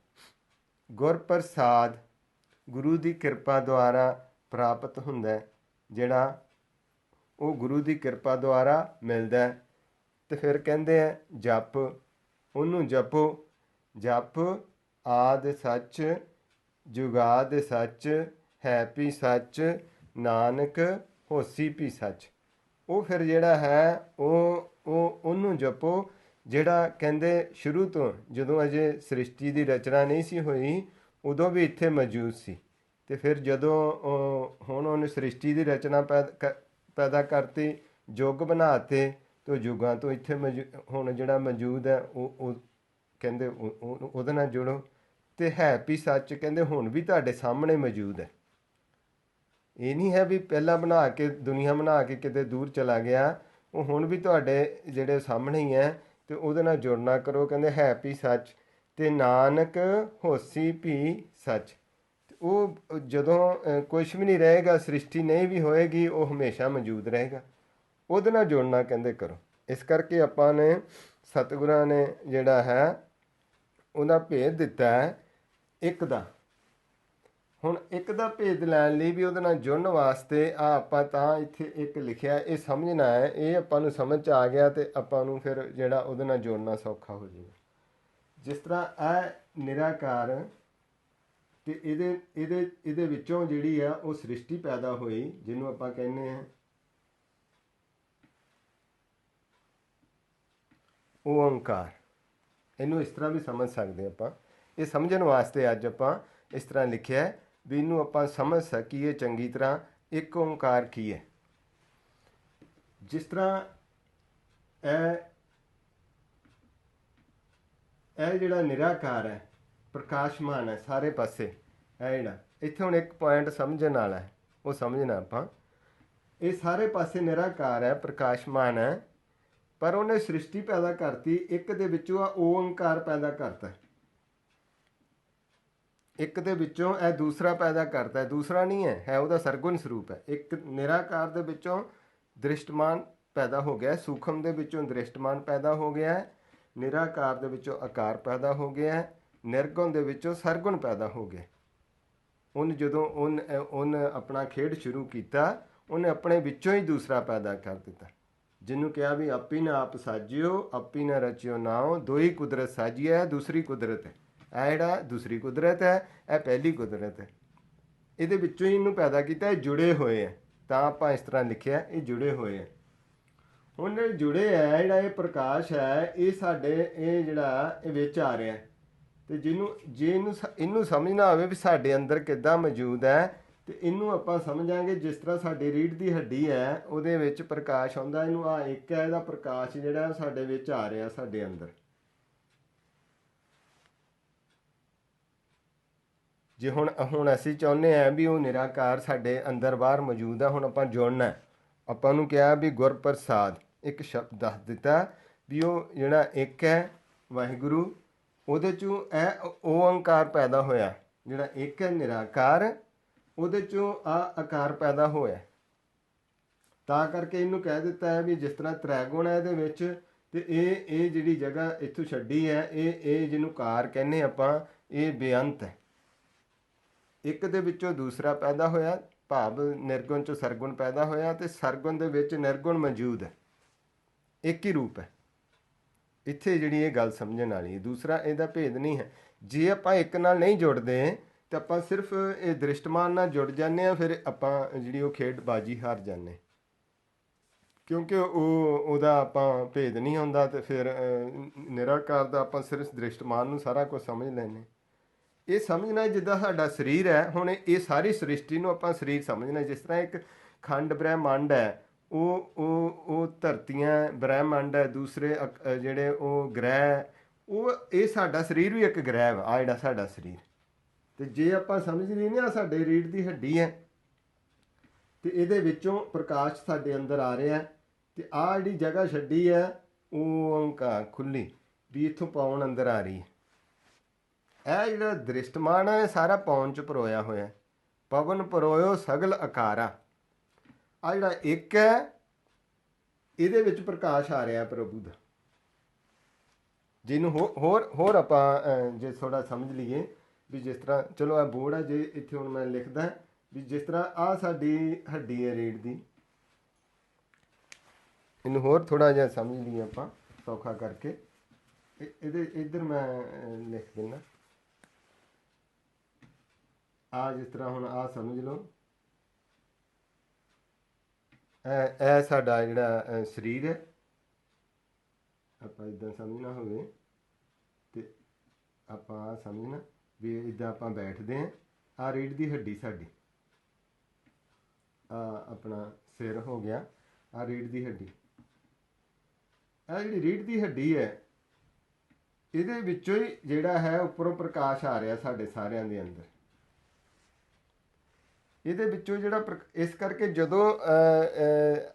ਗੁਰ ਪ੍ਰਸਾਦ, ਗੁਰੂ ਦੀ ਕਿਰਪਾ ਦੁਆਰਾ ਪ੍ਰਾਪਤ ਹੁੰਦਾ, ਜਿਹੜਾ ਉਹ ਗੁਰੂ ਦੀ ਕਿਰਪਾ ਦੁਆਰਾ ਮਿਲਦਾ। ਅਤੇ ਫਿਰ ਕਹਿੰਦੇ ਹੈ ਜਪ, ਉਹਨੂੰ ਜਪੋ। ਜਪ ਆਦਿ ਸੱਚ, ਜੁਗਾਦ ਸੱਚ, ਹੈ ਵੀ ਸੱਚ, ਨਾਨਕ ਹੋਸੀ ਵੀ ਸੱਚ। ਉਹ ਫਿਰ ਜਿਹੜਾ ਹੈ ਉਹਨੂੰ ਜਪੋ, ਜਿਹੜਾ ਕਹਿੰਦੇ ਸ਼ੁਰੂ ਤੋਂ ਜਦੋਂ ਅਜੇ ਸ੍ਰਿਸ਼ਟੀ ਦੀ ਰਚਨਾ ਨਹੀਂ ਸੀ ਹੋਈ ਉਦੋਂ ਵੀ ਇੱਥੇ ਮੌਜੂਦ ਸੀ। ਅਤੇ ਫਿਰ ਜਦੋਂ ਹੁਣ ਉਹਨੇ ਸ੍ਰਿਸ਼ਟੀ ਦੀ ਰਚਨਾ ਪੈਦਾ ਕਰਤੀ, ਯੁੱਗ ਬਣਾਤੇ, ਅਤੇ ਯੁੱਗਾਂ ਤੋਂ ਇੱਥੇ ਹੁਣ ਜਿਹੜਾ ਮੌਜੂਦ ਹੈ ਉਹ ਕਹਿੰਦੇ ਉਹਦੇ ਨਾਲ ਜੁੜੋ। ਅਤੇ ਹੈ ਵੀ ਸੱਚ ਕਹਿੰਦੇ ਹੁਣ ਵੀ ਤੁਹਾਡੇ ਸਾਹਮਣੇ ਮੌਜੂਦ ਹੈ। ਇਹ ਨਹੀਂ ਹੈ ਵੀ ਪਹਿਲਾਂ ਬਣਾ ਕੇ ਦੁਨੀਆ ਬਣਾ ਕੇ ਕਿਤੇ ਦੂਰ ਚਲਾ ਗਿਆ, ਉਹ ਹੁਣ ਵੀ ਤੁਹਾਡੇ ਜਿਹੜੇ ਸਾਹਮਣੇ ਹੀ ਹੈ, ਅਤੇ ਉਹਦੇ ਨਾਲ ਜੁੜਨਾ ਕਰੋ। ਕਹਿੰਦੇ ਹੈ ਵੀ ਸੱਚ, ਅਤੇ ਨਾਨਕ ਹੋਸੀ ਵੀ ਸੱਚ। ਉਹ ਜਦੋਂ ਕੁਛ ਵੀ ਨਹੀਂ ਰਹੇਗਾ, ਸ੍ਰਿਸ਼ਟੀ ਨਹੀਂ ਵੀ ਹੋਏਗੀ, ਉਹ ਹਮੇਸ਼ਾ ਮੌਜੂਦ ਰਹੇਗਾ। ਉਹਦੇ ਨਾਲ ਜੁੜਨਾ ਕਹਿੰਦੇ ਕਰੋ। ਇਸ ਕਰਕੇ ਆਪਾਂ ਨੇ ਸਤਿਗੁਰਾਂ ਨੇ ਜਿਹੜਾ ਹੈ ਉਹਦਾ ਭੇਦ ਦਿੱਤਾ ਹੈ ਇੱਕ ਦਾ। ਹੁਣ ਇੱਕ ਦਾ ਭੇਦ ਲੈਣ ਲਈ ਵੀ ਉਹਦੇ ਨਾਲ ਜੁੜਨ ਵਾਸਤੇ ਆਪਾਂ ਤਾਂ ਇੱਥੇ ਇੱਕ ਲਿਖਿਆ, ਇਹ ਸਮਝਣਾ ਹੈ। ਇਹ ਆਪਾਂ ਨੂੰ ਸਮਝ 'ਚ ਆ ਗਿਆ ਅਤੇ ਆਪਾਂ ਨੂੰ ਫਿਰ ਜਿਹੜਾ ਉਹਦੇ ਨਾਲ ਜੋੜਨਾ ਸੌਖਾ ਹੋ ਜਾਏਗਾ। ਜਿਸ ਤਰ੍ਹਾਂ ਇਹ ਨਿਰਾਕਾਰ, ਅਤੇ ਇਹਦੇ ਵਿੱਚੋਂ ਜਿਹੜੀ ਆ ਉਹ ਸ੍ਰਿਸ਼ਟੀ ਪੈਦਾ ਹੋਈ, ਜਿਹਨੂੰ ਆਪਾਂ ਕਹਿੰਦੇ ਹਾਂ ਓਅੰਕਾਰ। ਇਹਨੂੰ ਇਸ ਤਰ੍ਹਾਂ ਵੀ ਸਮਝ ਸਕਦੇ ਆਪਾਂ। ਇਹ ਸਮਝਣ ਵਾਸਤੇ ਅੱਜ ਆਪਾਂ ਇਸ ਤਰ੍ਹਾਂ ਲਿਖਿਆ ਵੀ ਇਹਨੂੰ ਆਪਾਂ ਸਮਝ ਸਕੀਏ ਚੰਗੀ ਤਰ੍ਹਾਂ। ਇੱਕ ਓਂਕਾਰ ਕੀ ਹੈ, ਜਿਸ ਤਰ੍ਹਾਂ ਇਹ ਇਹ ਜਿਹੜਾ ਨਿਰਾਕਾਰ ਹੈ, ਪ੍ਰਕਾਸ਼ਮਾਨ ਹੈ ਸਾਰੇ ਪਾਸੇ। ਇਹ ਜਿਹੜਾ ਇੱਥੇ ਹੁਣ ਇੱਕ ਪੁਆਇੰਟ ਸਮਝਣ ਵਾਲਾ ਹੈ, ਉਹ ਸਮਝਣਾ ਆਪਾਂ। ਇਹ ਸਾਰੇ ਪਾਸੇ ਨਿਰਾਕਾਰ ਹੈ, ਪ੍ਰਕਾਸ਼ਮਾਨ ਹੈ, ਪਰ ਉਹਨੇ ਸ੍ਰਿਸ਼ਟੀ ਪੈਦਾ ਕਰਤੀ, ਇੱਕ ਦੇ ਵਿੱਚੋਂ ਆ ਓੰਕਾਰ ਪੈਦਾ ਕਰਤਾ, ਇੱਕ ਦੇ ਵਿੱਚੋਂ ਇਹ ਦੂਸਰਾ ਪੈਦਾ ਕਰਤਾ। ਦੂਸਰਾ ਨਹੀਂ ਹੈ, ਹੈ ਉਹਦਾ ਸਰਗੁਣ ਸਰੂਪ ਹੈ। ਇੱਕ ਨਿਰਾਕਾਰ ਦੇ ਵਿੱਚੋਂ ਦ੍ਰਿਸ਼ਟਮਾਨ ਪੈਦਾ ਹੋ ਗਿਆ, ਸੂਖਮ ਦੇ ਵਿੱਚੋਂ ਦ੍ਰਿਸ਼ਟਮਾਨ ਪੈਦਾ ਹੋ ਗਿਆ, ਨਿਰਾਕਾਰ ਦੇ ਵਿੱਚੋਂ ਆਕਾਰ ਪੈਦਾ ਹੋ ਗਿਆ, ਨਿਰਗੁਣ ਦੇ ਵਿੱਚੋਂ ਸਰਗੁਣ ਪੈਦਾ ਹੋ ਗਿਆ। ਉਹਨੇ ਜਦੋਂ ਉਹਨੇ ਆਪਣਾ ਖੇਡ ਸ਼ੁਰੂ ਕੀਤਾ, ਉਹਨੇ ਆਪਣੇ ਵਿੱਚੋਂ ਹੀ ਦੂਸਰਾ ਪੈਦਾ ਕਰ ਦਿੱਤਾ, ਜਿਹਨੂੰ ਕਿਹਾ ਵੀ ਆਪੀ ਨਾ ਆਪ ਸਾਜਿਓ, ਆਪੀ ਨਾ ਰਚਿਓ ਨਾਉ, ਦੋਈ ਕੁਦਰਤ ਸਾਜੀ ਹੈ, ਦੂਸਰੀ ਕੁਦਰਤ ਹੈ। ਇਹ ਜਿਹੜਾ ਦੂਸਰੀ ਕੁਦਰਤ ਹੈ, ਇਹ ਪਹਿਲੀ ਕੁਦਰਤ ਹੈ। ਇਹਦੇ ਵਿੱਚੋਂ ਹੀ ਇਹਨੂੰ ਪੈਦਾ ਕੀਤਾ। ਇਹ ਜੁੜੇ ਹੋਏ ਹੈ, ਤਾਂ ਆਪਾਂ ਇਸ ਤਰ੍ਹਾਂ ਲਿਖਿਆ, ਇਹ ਜੁੜੇ ਹੋਏ ਹੈ। ਹੁਣ ਜਿਹੜੇ ਜੁੜੇ ਹੈ, ਜਿਹੜਾ ਇਹ ਪ੍ਰਕਾਸ਼ ਹੈ, ਇਹ ਸਾਡੇ ਇਹ ਜਿਹੜਾ ਇਹ ਵਿੱਚ ਆ ਰਿਹਾ, ਅਤੇ ਜੇ ਇਹਨੂੰ ਸਮਝਣਾ ਹੋਵੇ ਵੀ ਸਾਡੇ ਅੰਦਰ ਕਿੱਦਾਂ ਮੌਜੂਦ ਹੈ, ਅਤੇ ਇਹਨੂੰ ਆਪਾਂ ਸਮਝਾਂਗੇ ਜਿਸ ਤਰ੍ਹਾਂ ਸਾਡੀ ਰੀੜ੍ਹ ਦੀ ਹੱਡੀ ਹੈ, ਉਹਦੇ ਵਿੱਚ ਪ੍ਰਕਾਸ਼ ਆਉਂਦਾ। ਇਹਨੂੰ ਆ ਇੱਕ ਹੈ, ਇਹਦਾ ਪ੍ਰਕਾਸ਼ ਜਿਹੜਾ ਸਾਡੇ ਵਿੱਚ ਆ ਰਿਹਾ, ਸਾਡੇ ਅੰਦਰ। ਜੇ ਹੁਣ ਅਸੀਂ ਚਾਹੁੰਦੇ ਹਾਂ ਵੀ ਉਹ ਨਿਰਾਕਾਰ ਸਾਡੇ ਅੰਦਰ ਬਾਹਰ ਮੌਜੂਦ ਆ, ਹੁਣ ਆਪਾਂ ਜੁੜਨਾ। ਆਪਾਂ ਨੂੰ ਕਿਹਾ ਵੀ ਗੁਰਪ੍ਰਸਾਦ, ਇੱਕ ਸ਼ਬਦ ਦੱਸ ਦਿੱਤਾ ਵੀ ਉਹ ਜਿਹੜਾ ਇੱਕ ਹੈ ਵਾਹਿਗੁਰੂ, ਉਹਦੇ 'ਚੋਂ ਇਹ ਓੰਕਾਰ ਪੈਦਾ ਹੋਇਆ, ਜਿਹੜਾ ਇੱਕ ਹੈ ਨਿਰਾਕਾਰ, ਉਹਦੇ 'ਚੋਂ ਆ ਆਕਾਰ ਪੈਦਾ ਹੋਇਆ। ਤਾਂ ਕਰਕੇ ਇਹਨੂੰ ਕਹਿ ਦਿੱਤਾ ਹੈ ਵੀ ਜਿਸ ਤਰ੍ਹਾਂ ਤ੍ਰੈਗੁਣ ਹੈ ਇਹਦੇ ਵਿੱਚ, ਅਤੇ ਇਹ ਜਿਹੜੀ ਜਗ੍ਹਾ ਇੱਥੋਂ ਛੱਡੀ ਹੈ, ਇਹ ਜਿਹਨੂੰ ਕਾਰ ਕਹਿੰਦੇ ਆਪਾਂ, ਇਹ ਬੇਅੰਤ ਹੈ। ਇੱਕ ਦੇ ਵਿੱਚੋਂ ਦੂਸਰਾ ਪੈਦਾ ਹੋਇਆ, ਭਾਵ ਨਿਰਗੁਣ 'ਚੋਂ ਸਰਗੁਣ ਪੈਦਾ ਹੋਇਆ, ਅਤੇ ਸਰਗੁਣ ਦੇ ਵਿੱਚ ਨਿਰਗੁਣ ਮੌਜੂਦ ਹੈ, ਇੱਕ ਹੀ ਰੂਪ ਹੈ। ਇੱਥੇ ਜਿਹੜੀ ਇਹ ਗੱਲ ਸਮਝਣ ਵਾਲੀ ਹੈ, ਦੂਸਰਾ ਇਹਦਾ ਭੇਦ ਨਹੀਂ ਹੈ। ਜੇ ਆਪਾਂ ਇੱਕ ਨਾਲ ਨਹੀਂ ਜੁੜਦੇ ਤਾਂ ਆਪਾਂ ਸਿਰਫ ਇਹ ਦ੍ਰਿਸ਼ਟਮਾਨ ਨਾਲ ਜੁੜ ਜਾਂਦੇ ਹਾਂ, ਫਿਰ ਆਪਾਂ ਜਿਹੜੀ ਉਹ ਖੇਡ ਬਾਜੀ ਹਾਰ ਜਾਂਦੇ, ਕਿਉਂਕਿ ਉਹਦਾ ਆਪਾਂ ਭੇਦ ਨਹੀਂ ਹੁੰਦਾ। ਅਤੇ ਫਿਰ ਨਿਰਾਕਾਰ ਦਾ ਆਪਾਂ ਸਿਰਫ ਦ੍ਰਿਸ਼ਟਮਾਨ ਨੂੰ ਸਾਰਾ ਕੁਝ ਸਮਝ ਲੈਂਦੇ। ਇਹ ਸਮਝਣਾ ਜਿੱਦਾਂ ਸਾਡਾ ਸਰੀਰ ਹੈ, ਹੁਣ ਇਹ ਸਾਰੀ ਸ੍ਰਿਸ਼ਟੀ ਨੂੰ ਆਪਾਂ ਸਰੀਰ ਸਮਝਣਾ। ਜਿਸ ਤਰ੍ਹਾਂ ਇੱਕ ਖੰਡ ਬ੍ਰਹਿਮੰਡ ਹੈ, ਉਹ ਧਰਤੀਆਂ ਬ੍ਰਹਿਮੰਡ ਹੈ, ਦੂਸਰੇ ਜਿਹੜੇ ਉਹ ਗ੍ਰਹਿ, ਇਹ ਸਾਡਾ ਸਰੀਰ ਵੀ ਇੱਕ ਗ੍ਰਹਿ ਵਾ, ਆ ਜਿਹੜਾ ਸਾਡਾ ਸਰੀਰ। ਅਤੇ ਜੇ ਆਪਾਂ ਸਮਝ ਲਈਏ ਨਾ ਸਾਡੇ ਰੀੜ੍ਹ ਦੀ ਹੱਡੀ ਹੈ, ਅਤੇ ਇਹਦੇ ਵਿੱਚੋਂ ਪ੍ਰਕਾਸ਼ ਸਾਡੇ ਅੰਦਰ ਆ ਰਿਹਾ, ਅਤੇ ਆਹ ਜਿਹੜੀ ਜਗ੍ਹਾ ਛੱਡੀ ਹੈ ਓੰਕਾਰ ਖੁੱਲ੍ਹੀ ਵੀ ਇੱਥੋਂ ਪੌਣ ਅੰਦਰ ਆ ਰਹੀ ਹੈ। ਇਹ ਜਿਹੜਾ ਦ੍ਰਿਸ਼ਟਮਾਨ ਹੈ, ਸਾਰਾ ਪੌਣ 'ਚ ਪਰੋਇਆ ਹੋਇਆ। ਪਵਨ ਪਰੋਇਓ ਸਗਲ ਆਕਾਰਾ, ਆ ਜਿਹੜਾ ਇੱਕ ਹੈ, ਇਹਦੇ ਵਿੱਚ ਪ੍ਰਕਾਸ਼ ਆ ਰਿਹਾ ਪ੍ਰਭੂ ਦਾ। ਜਿਹਨੂੰ ਹੋਰ ਆਪਾਂ ਜੇ ਥੋੜ੍ਹਾ ਸਮਝ ਲਈਏ ਵੀ ਜਿਸ ਤਰ੍ਹਾਂ, ਚਲੋ ਇਹ ਬੋਰਡ ਹੈ, ਜੇ ਇੱਥੇ ਹੁਣ ਮੈਂ ਲਿਖਦਾ ਵੀ ਜਿਸ ਤਰ੍ਹਾਂ ਆਹ ਸਾਡੀ ਹੱਡੀ ਹੈ ਰੀੜ੍ਹ ਦੀ, ਇਹਨੂੰ ਹੋਰ ਥੋੜ੍ਹਾ ਜਿਹਾ ਸਮਝ ਲਈਏ ਆਪਾਂ ਸੌਖਾ ਕਰਕੇ। ਇਹਦੇ ਇੱਧਰ ਮੈਂ ਲਿਖ ਦਿੰਦਾ, ਆ ਜਿਸ ਤਰ੍ਹਾਂ ਹੁਣ ਆਹ ਸਮਝ ਲਓ, ਇਹ ਸਾਡਾ ਜਿਹੜਾ ਸਰੀਰ ਹੈ, ਆਪਾਂ ਇੱਦਾਂ ਸਮਝਣਾ ਹੋਵੇ ਅਤੇ ਆਪਾਂ ਆਹ ਸਮਝਣਾ ਵੀ ਇੱਦਾਂ ਆਪਾਂ ਬੈਠਦੇ ਹਾਂ। ਆਹ ਰੀੜ੍ਹ ਦੀ ਹੱਡੀ ਸਾਡੀ, ਆਪਣਾ ਸਿਰ ਹੋ ਗਿਆ, ਆਹ ਰੀੜ੍ਹ ਦੀ ਹੱਡੀ। ਇਹ ਜਿਹੜੀ ਰੀੜ੍ਹ ਦੀ ਹੱਡੀ ਹੈ, ਇਹਦੇ ਵਿੱਚੋਂ ਹੀ ਜਿਹੜਾ ਹੈ ਉੱਪਰੋਂ ਪ੍ਰਕਾਸ਼ ਆ ਰਿਹਾ ਸਾਡੇ ਸਾਰਿਆਂ ਦੇ ਅੰਦਰ। ਇਹਦੇ ਵਿੱਚੋਂ ਜਿਹੜਾ ਇਸ ਕਰਕੇ ਜਦੋਂ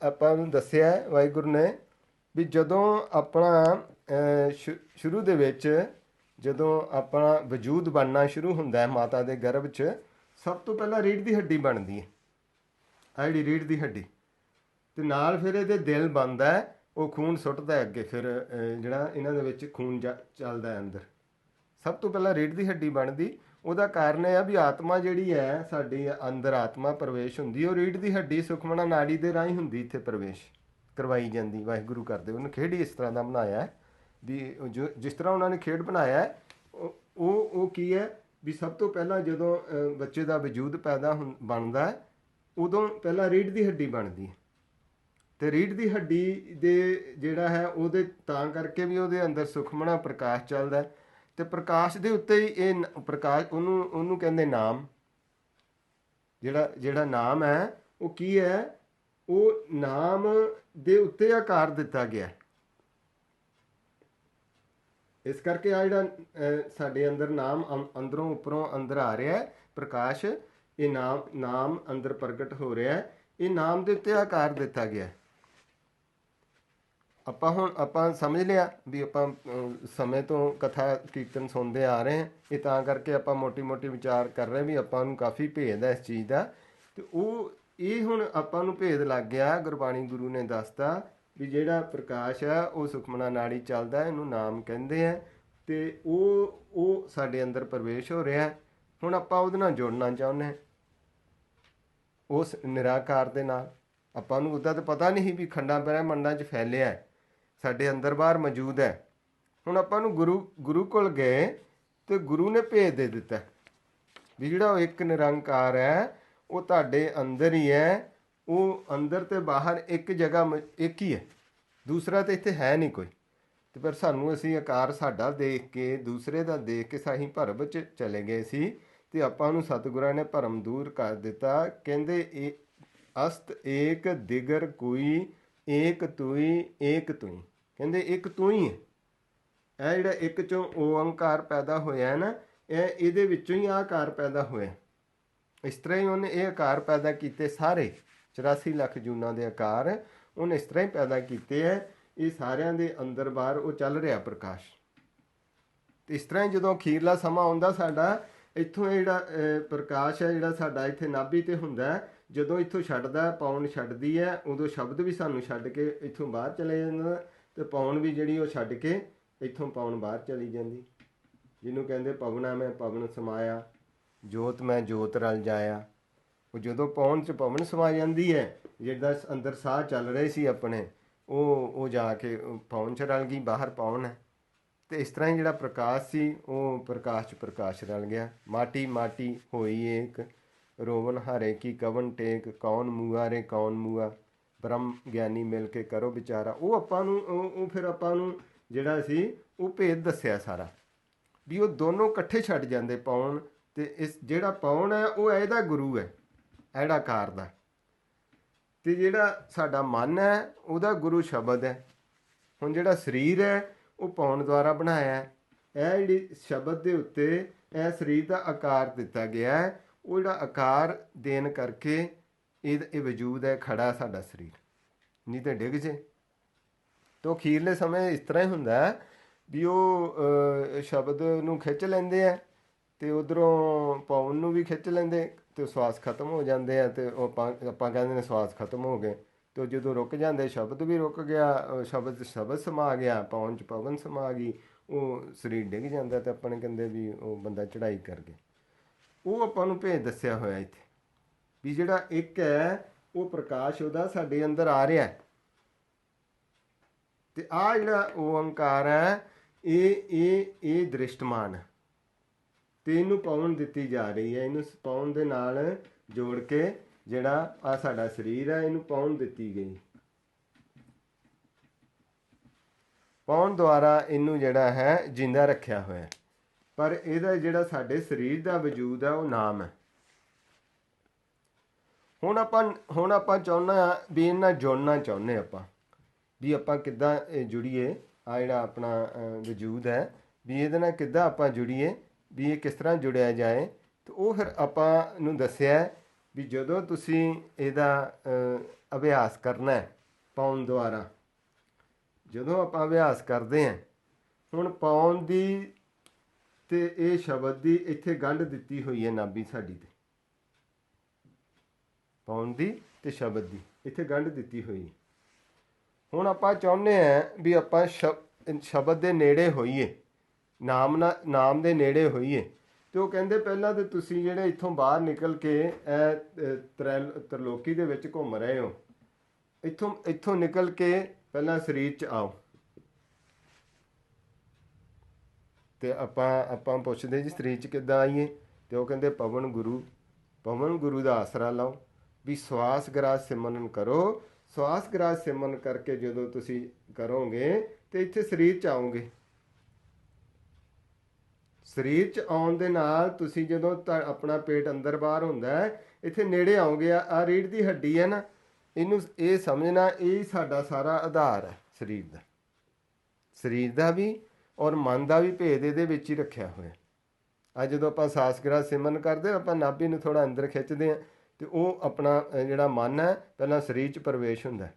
ਆਪਾਂ ਨੂੰ ਦੱਸਿਆ ਵਾਹਿਗੁਰੂ ਨੇ ਵੀ ਜਦੋਂ ਆਪਣਾ ਸ਼ੁਰੂ ਦੇ ਵਿੱਚ ਜਦੋਂ ਆਪਣਾ ਵਜੂਦ ਬਣਨਾ ਸ਼ੁਰੂ ਹੁੰਦਾ ਹੈ ਮਾਤਾ ਦੇ ਗਰਭ 'ਚ, ਸਭ ਤੋਂ ਪਹਿਲਾਂ ਰੀੜ੍ਹ ਦੀ ਹੱਡੀ ਬਣਦੀ ਹੈ, ਆ ਜਿਹੜੀ ਰੀੜ੍ਹ ਦੀ ਹੱਡੀ। ਅਤੇ ਨਾਲ ਫਿਰ ਇਹਦੇ ਦਿਲ ਬਣਦਾ ਹੈ, ਉਹ ਖੂਨ ਸੁੱਟਦਾ ਹੈ ਅੱਗੇ, ਫਿਰ ਜਿਹੜਾ ਇਹਨਾਂ ਦੇ ਵਿੱਚ ਖੂਨ ਚੱਲਦਾ ਹੈ ਅੰਦਰ। ਸਭ ਤੋਂ ਪਹਿਲਾਂ ਰੀੜ੍ਹ ਦੀ ਹੱਡੀ ਬਣਦੀ। ਉਹਦਾ ਕਾਰਨ ਇਹ ਆ ਵੀ ਆਤਮਾ ਜਿਹੜੀ ਹੈ ਸਾਡੀ ਅੰਦਰ, ਆਤਮਾ ਪ੍ਰਵੇਸ਼ ਹੁੰਦੀ, ਉਹ ਰੀੜ੍ਹ ਦੀ ਹੱਡੀ ਸੁਖਮਣਾ ਨਾੜੀ ਦੇ ਰਾਹੀਂ ਹੁੰਦੀ, ਇੱਥੇ ਪ੍ਰਵੇਸ਼ ਕਰਵਾਈ ਜਾਂਦੀ। ਵਾਹਿਗੁਰੂ ਕਰਦੇ ਉਹਨੂੰ ਖੇਡ ਹੀ ਇਸ ਤਰ੍ਹਾਂ ਦਾ ਬਣਾਇਆ ਵੀ ਜਿਸ ਤਰ੍ਹਾਂ ਉਹਨਾਂ ਨੇ ਖੇਡ ਬਣਾਇਆ, ਉਹ ਕੀ ਹੈ ਵੀ ਸਭ ਤੋਂ ਪਹਿਲਾਂ ਜਦੋਂ ਬੱਚੇ ਦਾ ਵਜੂਦ ਪੈਦਾ ਬਣਦਾ, ਉਦੋਂ ਪਹਿਲਾਂ ਰੀੜ੍ਹ ਦੀ ਹੱਡੀ ਬਣਦੀ ਹੈ। ਅਤੇ ਰੀੜ੍ਹ ਦੀ ਹੱਡੀ ਦੇ ਜਿਹੜਾ ਹੈ ਉਹਦੇ ਤਾਂ ਕਰਕੇ ਵੀ ਉਹਦੇ ਅੰਦਰ ਸੁਖਮਣਾ ਪ੍ਰਕਾਸ਼ ਚੱਲਦਾ, ਅਤੇ ਪ੍ਰਕਾਸ਼ ਦੇ ਉੱਤੇ ਹੀ ਇਹ ਪ੍ਰਕਾਸ਼, ਉਹਨੂੰ ਕਹਿੰਦੇ ਨਾਮ। ਜਿਹੜਾ ਨਾਮ ਹੈ ਉਹ ਕੀ ਹੈ, ਉਹ ਨਾਮ ਦੇ ਉੱਤੇ ਆਕਾਰ ਦਿੱਤਾ ਗਿਆ। ਇਸ ਕਰਕੇ ਆ ਜਿਹੜਾ ਸਾਡੇ ਅੰਦਰ ਨਾਮ ਅੰਦਰੋਂ ਉੱਪਰੋਂ ਅੰਦਰ ਆ ਰਿਹਾ ਹੈ, ਪ੍ਰਕਾਸ਼, ਇਹ ਨਾਮ ਅੰਦਰ ਪ੍ਰਗਟ ਹੋ ਰਿਹਾ ਹੈ, ਇਹ ਨਾਮ ਦੇ ਉੱਤੇ ਆਕਾਰ ਦਿੱਤਾ ਗਿਆ। ਆਪਾਂ ਸਮਝ ਲਿਆ ਵੀ ਆਪਾਂ ਸਮੇਂ ਤੋਂ ਕਥਾ ਕੀਰਤਨ ਸੁਣਦੇ ਆ ਰਹੇ ਹਾਂ, ਇਹ ਤਾਂ ਕਰਕੇ ਆਪਾਂ ਮੋਟੀ ਵਿਚਾਰ ਕਰ ਰਹੇ ਵੀ ਆਪਾਂ ਨੂੰ ਕਾਫੀ ਭੇਦ ਹੈ ਇਸ ਚੀਜ਼ ਦਾ। ਤੇ ਇਹ ਹੁਣ ਆਪਾਂ ਨੂੰ ਭੇਦ ਲੱਗ ਗਿਆ। ਗੁਰਬਾਣੀ ਗੁਰੂ ਨੇ ਦੱਸਤਾ ਵੀ ਜਿਹੜਾ ਪ੍ਰਕਾਸ਼ ਹੈ ਉਹ ਸੁਖਮਨਾ ਨਾੜੀ ਚੱਲਦਾ, ਇਹਨੂੰ ਨਾਮ ਕਹਿੰਦੇ ਆ, ਤੇ ਉਹ ਸਾਡੇ ਅੰਦਰ ਪ੍ਰਵੇਸ਼ ਹੋ ਰਿਹਾ। ਹੁਣ ਆਪਾਂ ਉਹਦੇ ਨਾਲ ਜੁੜਨਾ ਚਾਹੁੰਦੇ ਹਾਂ, ਉਸ ਨਿਰਾਕਾਰ ਦੇ ਨਾਲ। ਆਪਾਂ ਨੂੰ ਉੱਦਾਂ ਤਾਂ ਪਤਾ ਨਹੀਂ ਵੀ ਖੰਡਾਂ ਬ੍ਰਹਿਮੰਡਾਂ 'ਚ ਫੈਲਿਆ, ਸਾਡੇ ਅੰਦਰ ਬਾਹਰ ਮੌਜੂਦ ਹੈ। ਹੁਣ ਆਪਾਂ ਨੂੰ ਗੁਰੂ ਕੋਲ ਗਏ ਤੇ ਗੁਰੂ ਨੇ ਭੇਦ ਦੇ ਦਿੱਤਾ ਵੀ ਜਿਹੜਾ ਉਹ ਇੱਕ ਨਿਰੰਕਾਰ ਹੈ ਉਹ ਤੁਹਾਡੇ ਅੰਦਰ ਹੀ ਹੈ, ਉਹ ਅੰਦਰ ਤੇ ਬਾਹਰ ਇੱਕ ਜਗ੍ਹਾ ਇੱਕ ਹੀ ਹੈ, ਦੂਸਰਾ ਤਾਂ ਇੱਥੇ ਹੈ ਨਹੀਂ ਕੋਈ। ਤੇ ਪਰ ਅਸੀਂ ਆਕਾਰ ਸਾਡਾ ਦੇਖ ਕੇ, ਦੂਸਰੇ ਦਾ ਦੇਖ ਕੇ ਅਸੀਂ ਭਰਮ 'ਚ ਚਲੇ ਗਏ ਸੀ, ਤੇ ਆਪਾਂ ਨੂੰ ਸਤਿਗੁਰਾਂ ਨੇ ਭਰਮ ਦੂਰ ਕਰ ਦਿੱਤਾ। ਕਹਿੰਦੇ ਇਹ ਅਸਤ ਏਕ ਦਿਗਰ ਕੋਈ, ਏਕ ਤੂੰ ਏਕ ਤੂੰ, ਕਹਿੰਦੇ ਇੱਕ ਤੂੰ ਹੀ ਹੈ। ਇਹ ਜਿਹੜਾ ਇੱਕ ਚੋਂ ਓੰਕਾਰ ਪੈਦਾ ਹੋਇਆ ਨਾ, ਇਹਦੇ ਵਿੱਚੋਂ ਹੀ ਆਕਾਰ ਪੈਦਾ ਹੋਇਆ। ਇਸ ਤਰ੍ਹਾਂ ਹੀ ਉਹਨੇ ਇਹ ਆਕਾਰ ਪੈਦਾ ਕੀਤੇ, ਸਾਰੇ 84 ਲੱਖ ਜੂਨਾਂ ਦੇ ਆਕਾਰ ਉਹਨੇ ਇਸ ਤਰ੍ਹਾਂ ਹੀ ਪੈਦਾ ਕੀਤੇ ਹੈ। ਇਹ ਸਾਰਿਆਂ ਦੇ ਅੰਦਰ ਬਾਹਰ ਉਹ ਚੱਲ ਰਿਹਾ ਪ੍ਰਕਾਸ਼। ਤੇ ਇਸ ਤਰ੍ਹਾਂ ਹੀ ਜਦੋਂ ਅਖੀਰਲਾ ਸਮਾਂ ਆਉਂਦਾ ਸਾਡਾ, ਇੱਥੋਂ ਇਹ ਜਿਹੜਾ ਪ੍ਰਕਾਸ਼ ਹੈ ਜਿਹੜਾ ਸਾਡਾ ਇੱਥੇ ਨਾਭੀ ਤੇ ਹੁੰਦਾ, ਜਦੋਂ ਇੱਥੋਂ ਛੱਡਦਾ, ਪੌਣ ਛੱਡਦੀ ਹੈ, ਉਦੋਂ ਸ਼ਬਦ ਵੀ ਸਾਨੂੰ ਛੱਡ ਕੇ ਇੱਥੋਂ ਬਾਹਰ ਚਲੇ ਜਾਂਦਾ, ਤੇ ਪੌਣ ਵੀ ਜਿਹੜੀ ਉਹ ਛੱਡ ਕੇ ਇੱਥੋਂ ਪੌਣ ਬਾਹਰ ਚਲੀ ਜਾਂਦੀ। ਜਿਹਨੂੰ ਕਹਿੰਦੇ ਪਵਨਾ ਮੈਂ ਪਵਨ ਸਮਾਇਆ, ਜੋਤ ਮੈਂ ਜੋਤ ਰਲ ਜਾਇਆ। ਉਹ ਜਦੋਂ ਪੌਣ 'ਚ ਪਵਨ ਸਮਾ ਜਾਂਦੀ ਹੈ, ਜਿਹੜਾ ਅੰਦਰ ਸਾਹ ਚੱਲ ਰਹੇ ਸੀ ਆਪਣੇ, ਉਹ ਜਾ ਕੇ ਪੌਣ 'ਚ ਰਲ ਗਈ, ਬਾਹਰ ਪੌਣ ਹੈ। ਤੇ ਇਸ ਤਰ੍ਹਾਂ ਹੀ ਜਿਹੜਾ ਪ੍ਰਕਾਸ਼ ਸੀ ਉਹ ਪ੍ਰਕਾਸ਼ 'ਚ ਪ੍ਰਕਾਸ਼ ਰਲ ਗਿਆ। ਮਾਟੀ ਮਾਟੀ ਹੋਈ ਏਕ, ਰੋਵਨ ਹਾਰੇ ਕੀ ਕਵਨ ਟੇਕ, ਕੌਣ ਮੂਆ ਰੇ ਕੌਣ ਮੂਆ, ਬ੍ਰਹਮ ਗਿਆਨੀ ਮਿਲ ਕੇ ਕਰੋ ਵਿਚਾਰਾ। ਉਹ ਆਪਾਂ ਨੂੰ ਫਿਰ ਆਪਾਂ ਨੂੰ ਜਿਹੜਾ ਸੀ ਉਹ ਭੇਦ ਦੱਸਿਆ ਸਾਰਾ, ਵੀ ਉਹ ਦੋਨੋਂ ਇਕੱਠੇ ਛੱਡ ਜਾਂਦੇ, ਪੌਣ ਤੇ ਇਸ ਜਿਹੜਾ ਪੌਣ ਹੈ ਉਹ ਇਹਦਾ ਗੁਰੂ ਹੈ, ਇਹੜਾ ਕਾਰ ਦਾ। ਤੇ ਜਿਹੜਾ ਸਾਡਾ ਮਨ ਹੈ ਉਹਦਾ ਗੁਰੂ ਸ਼ਬਦ ਹੈ। ਹੁਣ ਜਿਹੜਾ ਸਰੀਰ ਹੈ ਉਹ ਪੌਣ ਦੁਆਰਾ ਬਣਾਇਆ ਹੈ। ਇਹ ਜਿਹੜੀ ਸ਼ਬਦ ਦੇ ਉੱਤੇ ਇਹ ਸਰੀਰ ਦਾ ਆਕਾਰ ਦਿੱਤਾ ਗਿਆ ਹੈ, ਉਹ ਜਿਹੜਾ ਆਕਾਰ ਦੇਣ ਕਰਕੇ ਇਹ ਵਜੂਦ ਹੈ, ਖੜਾ ਸਾਡਾ ਸਰੀਰ, ਨਹੀਂ ਤਾਂ ਡਿੱਗ ਜੇ। ਤਾਂ ਅਖੀਰਲੇ ਸਮੇਂ ਇਸ ਤਰ੍ਹਾਂ ਹੀ ਹੁੰਦਾ ਵੀ ਉਹ ਸ਼ਬਦ ਨੂੰ ਖਿੱਚ ਲੈਂਦੇ ਆ, ਤੇ ਉਧਰੋਂ ਪੌਣ ਨੂੰ ਵੀ ਖਿੱਚ ਲੈਂਦੇ, ਤੇ ਸਵਾਸ ਖਤਮ ਹੋ ਜਾਂਦੇ ਆ। ਤੇ ਉਹ ਆਪਾਂ ਕਹਿੰਦੇ ਨੇ ਸਵਾਸ ਖਤਮ ਹੋ ਗਏ, ਤੇ ਜਦੋਂ ਰੁਕ ਜਾਂਦੇ, ਸ਼ਬਦ ਵੀ ਰੁਕ ਗਿਆ, ਸ਼ਬਦ ਸਮਾ ਗਿਆ, ਪੌਣ 'ਚ ਪਵਨ ਸਮਾ ਗਈ, ਉਹ ਸਰੀਰ ਡਿੱਗ ਜਾਂਦਾ। ਤੇ ਆਪਾਂ ਨੇ ਕਹਿੰਦੇ ਵੀ ਉਹ ਬੰਦਾ ਚੜ੍ਹਾਈ ਕਰ ਗਿਆ। ਉਹ ਆਪਾਂ ਨੂੰ ਭੇਦ ਦੱਸਿਆ ਹੋਇਆ ਇੱਥੇ ਵੀ ਜਿਹੜਾ ਇੱਕ ਹੈ ਉਹ ਪ੍ਰਕਾਸ਼ ਉਹਦਾ ਸਾਡੇ ਅੰਦਰ ਆ ਰਿਹਾ। ਤੇ ਆਹ ਜਿਹੜਾ ਓੰਕਾਰ ਹੈ ਇਹ ਦ੍ਰਿਸ਼ਟਮਾਨ ਹੈ, ਤੇ ਇਹਨੂੰ ਪਾਉਣ ਦਿੱਤੀ ਜਾ ਰਹੀ ਹੈ। ਇਹਨੂੰ ਪਾਉਣ ਦੇ ਨਾਲ ਜੋੜ ਕੇ ਜਿਹੜਾ ਆ ਸਾਡਾ ਸਰੀਰ ਹੈ ਇਹਨੂੰ ਪਾਉਣ ਦਿੱਤੀ ਗਈ। ਪਾਉਣ ਦੁਆਰਾ ਇਹਨੂੰ ਜਿਹੜਾ ਹੈ ਜਿੰਦਾ ਰੱਖਿਆ ਹੋਇਆ। ਪਰ ਇਹਦਾ ਜਿਹੜਾ ਸਾਡੇ ਸਰੀਰ ਦਾ ਵਜੂਦ ਹੈ ਉਹ ਨਾਮ ਹੈ। ਹੁਣ ਆਪਾਂ ਚਾਹੁੰਦੇ ਹਾਂ ਵੀ ਇਹਨਾਂ ਜੁੜਨਾ ਚਾਹੁੰਦੇ ਆਪਾਂ, ਵੀ ਆਪਾਂ ਕਿੱਦਾਂ ਜੁੜੀਏ। ਆ ਜਿਹੜਾ ਆਪਣਾ ਵਜੂਦ ਹੈ ਵੀ ਇਹਦੇ ਨਾਲ ਕਿੱਦਾਂ ਆਪਾਂ ਜੁੜੀਏ, ਵੀ ਇਹ ਕਿਸ ਤਰ੍ਹਾਂ ਜੁੜਿਆ ਜਾਏ। ਤੇ ਉਹ ਫਿਰ ਆਪਾਂ ਨੂੰ ਦੱਸਿਆ ਵੀ ਜਦੋਂ ਤੁਸੀਂ ਇਹਦਾ ਅਭਿਆਸ ਕਰਨਾ ਹੈ ਪਾਉਣ ਦੁਆਰਾ, ਜਦੋਂ ਆਪਾਂ ਅਭਿਆਸ ਕਰਦੇ ਹਾਂ, ਹੁਣ ਪਾਉਣ ਦੀ ਤੇ ਇਹ ਸ਼ਬਦ ਦੀ ਇੱਥੇ ਗੰਢ ਦਿੱਤੀ ਹੋਈ ਹੈ ਨਾਭੀ ਸਾਡੀ ਤੇ, ਪਾਉਣ ਦੀ ਤੇ ਸ਼ਬਦ ਦੀ ਇੱਥੇ ਗੰਢ ਦਿੱਤੀ ਹੋਈ। ਹੁਣ ਆਪਾਂ ਚਾਹੁੰਦੇ ਹਾਂ ਵੀ ਆਪਾਂ ਸ਼ਬਦ ਦੇ ਨੇੜੇ ਹੋਈਏ, ਨਾਮ ਦੇ ਨੇੜੇ ਹੋਈਏ। ਤੇ ਉਹ ਕਹਿੰਦੇ ਪਹਿਲਾਂ ਤਾਂ ਤੁਸੀਂ ਜਿਹੜੇ ਇੱਥੋਂ ਬਾਹਰ ਨਿਕਲ ਕੇ ਇਹ ਤ੍ਰਿਲੋਕੀ ਦੇ ਵਿੱਚ ਘੁੰਮ ਰਹੇ ਹੋ, ਇੱਥੋਂ ਨਿਕਲ ਕੇ ਪਹਿਲਾਂ ਸਰੀਰ 'ਚ ਆਓ। ਤੇ ਆਪਾਂ ਪੁੱਛਦੇ ਜੀ ਸਰੀਰ 'ਚ ਕਿੱਦਾਂ ਆਈਏ? ਤੇ ਉਹ ਕਹਿੰਦੇ ਪਵਨ ਗੁਰੂ ਦਾ ਆਸਰਾ ਲਓ, ਵੀ ਸਵਾਸ ਗਰਾਜ ਸਿਮਰਨ ਕਰੋ। ਸਵਾਸ ਗਰਾਜ ਸਿਮਰਨ ਕਰਕੇ ਜਦੋਂ ਤੁਸੀਂ ਕਰੋਗੇ ਤੇ ਇੱਥੇ ਸਰੀਰ 'ਚ ਆਓਗੇ। ਸਰੀਰ 'ਚ ਆਉਣ ਦੇ ਨਾਲ ਤੁਸੀਂ ਜਦੋਂ ਆਪਣਾ ਪੇਟ ਅੰਦਰ ਬਾਹਰ ਹੁੰਦਾ ਹੈ, ਇੱਥੇ ਨੇੜੇ ਆਓਗੇ। ਆ ਰੀੜ੍ਹ ਦੀ ਹੱਡੀ ਹੈ ਨਾ, ਇਹਨੂੰ ਇਹ ਸਮਝਣਾ ਇਹ ਸਾਡਾ ਸਾਰਾ ਆਧਾਰ ਹੈ ਸਰੀਰ ਦਾ ਵੀ ਔਰ ਮਨ ਦਾ ਵੀ ਭੇਦ ਇਹਦੇ ਵਿੱਚ ਹੀ ਰੱਖਿਆ ਹੋਇਆ। ਅੱਜ ਜਦੋਂ ਆਪਾਂ ਸਾਸਗਰਾ ਸਿਮਰਨ ਕਰਦੇ ਆਪਾਂ ਨਾਭੀ ਨੂੰ ਥੋੜ੍ਹਾ ਅੰਦਰ ਖਿੱਚਦੇ ਹਾਂ ਅਤੇ ਉਹ ਆਪਣਾ ਜਿਹੜਾ ਮਨ ਹੈ ਪਹਿਲਾਂ ਸਰੀਰ 'ਚ ਪ੍ਰਵੇਸ਼ ਹੁੰਦਾ।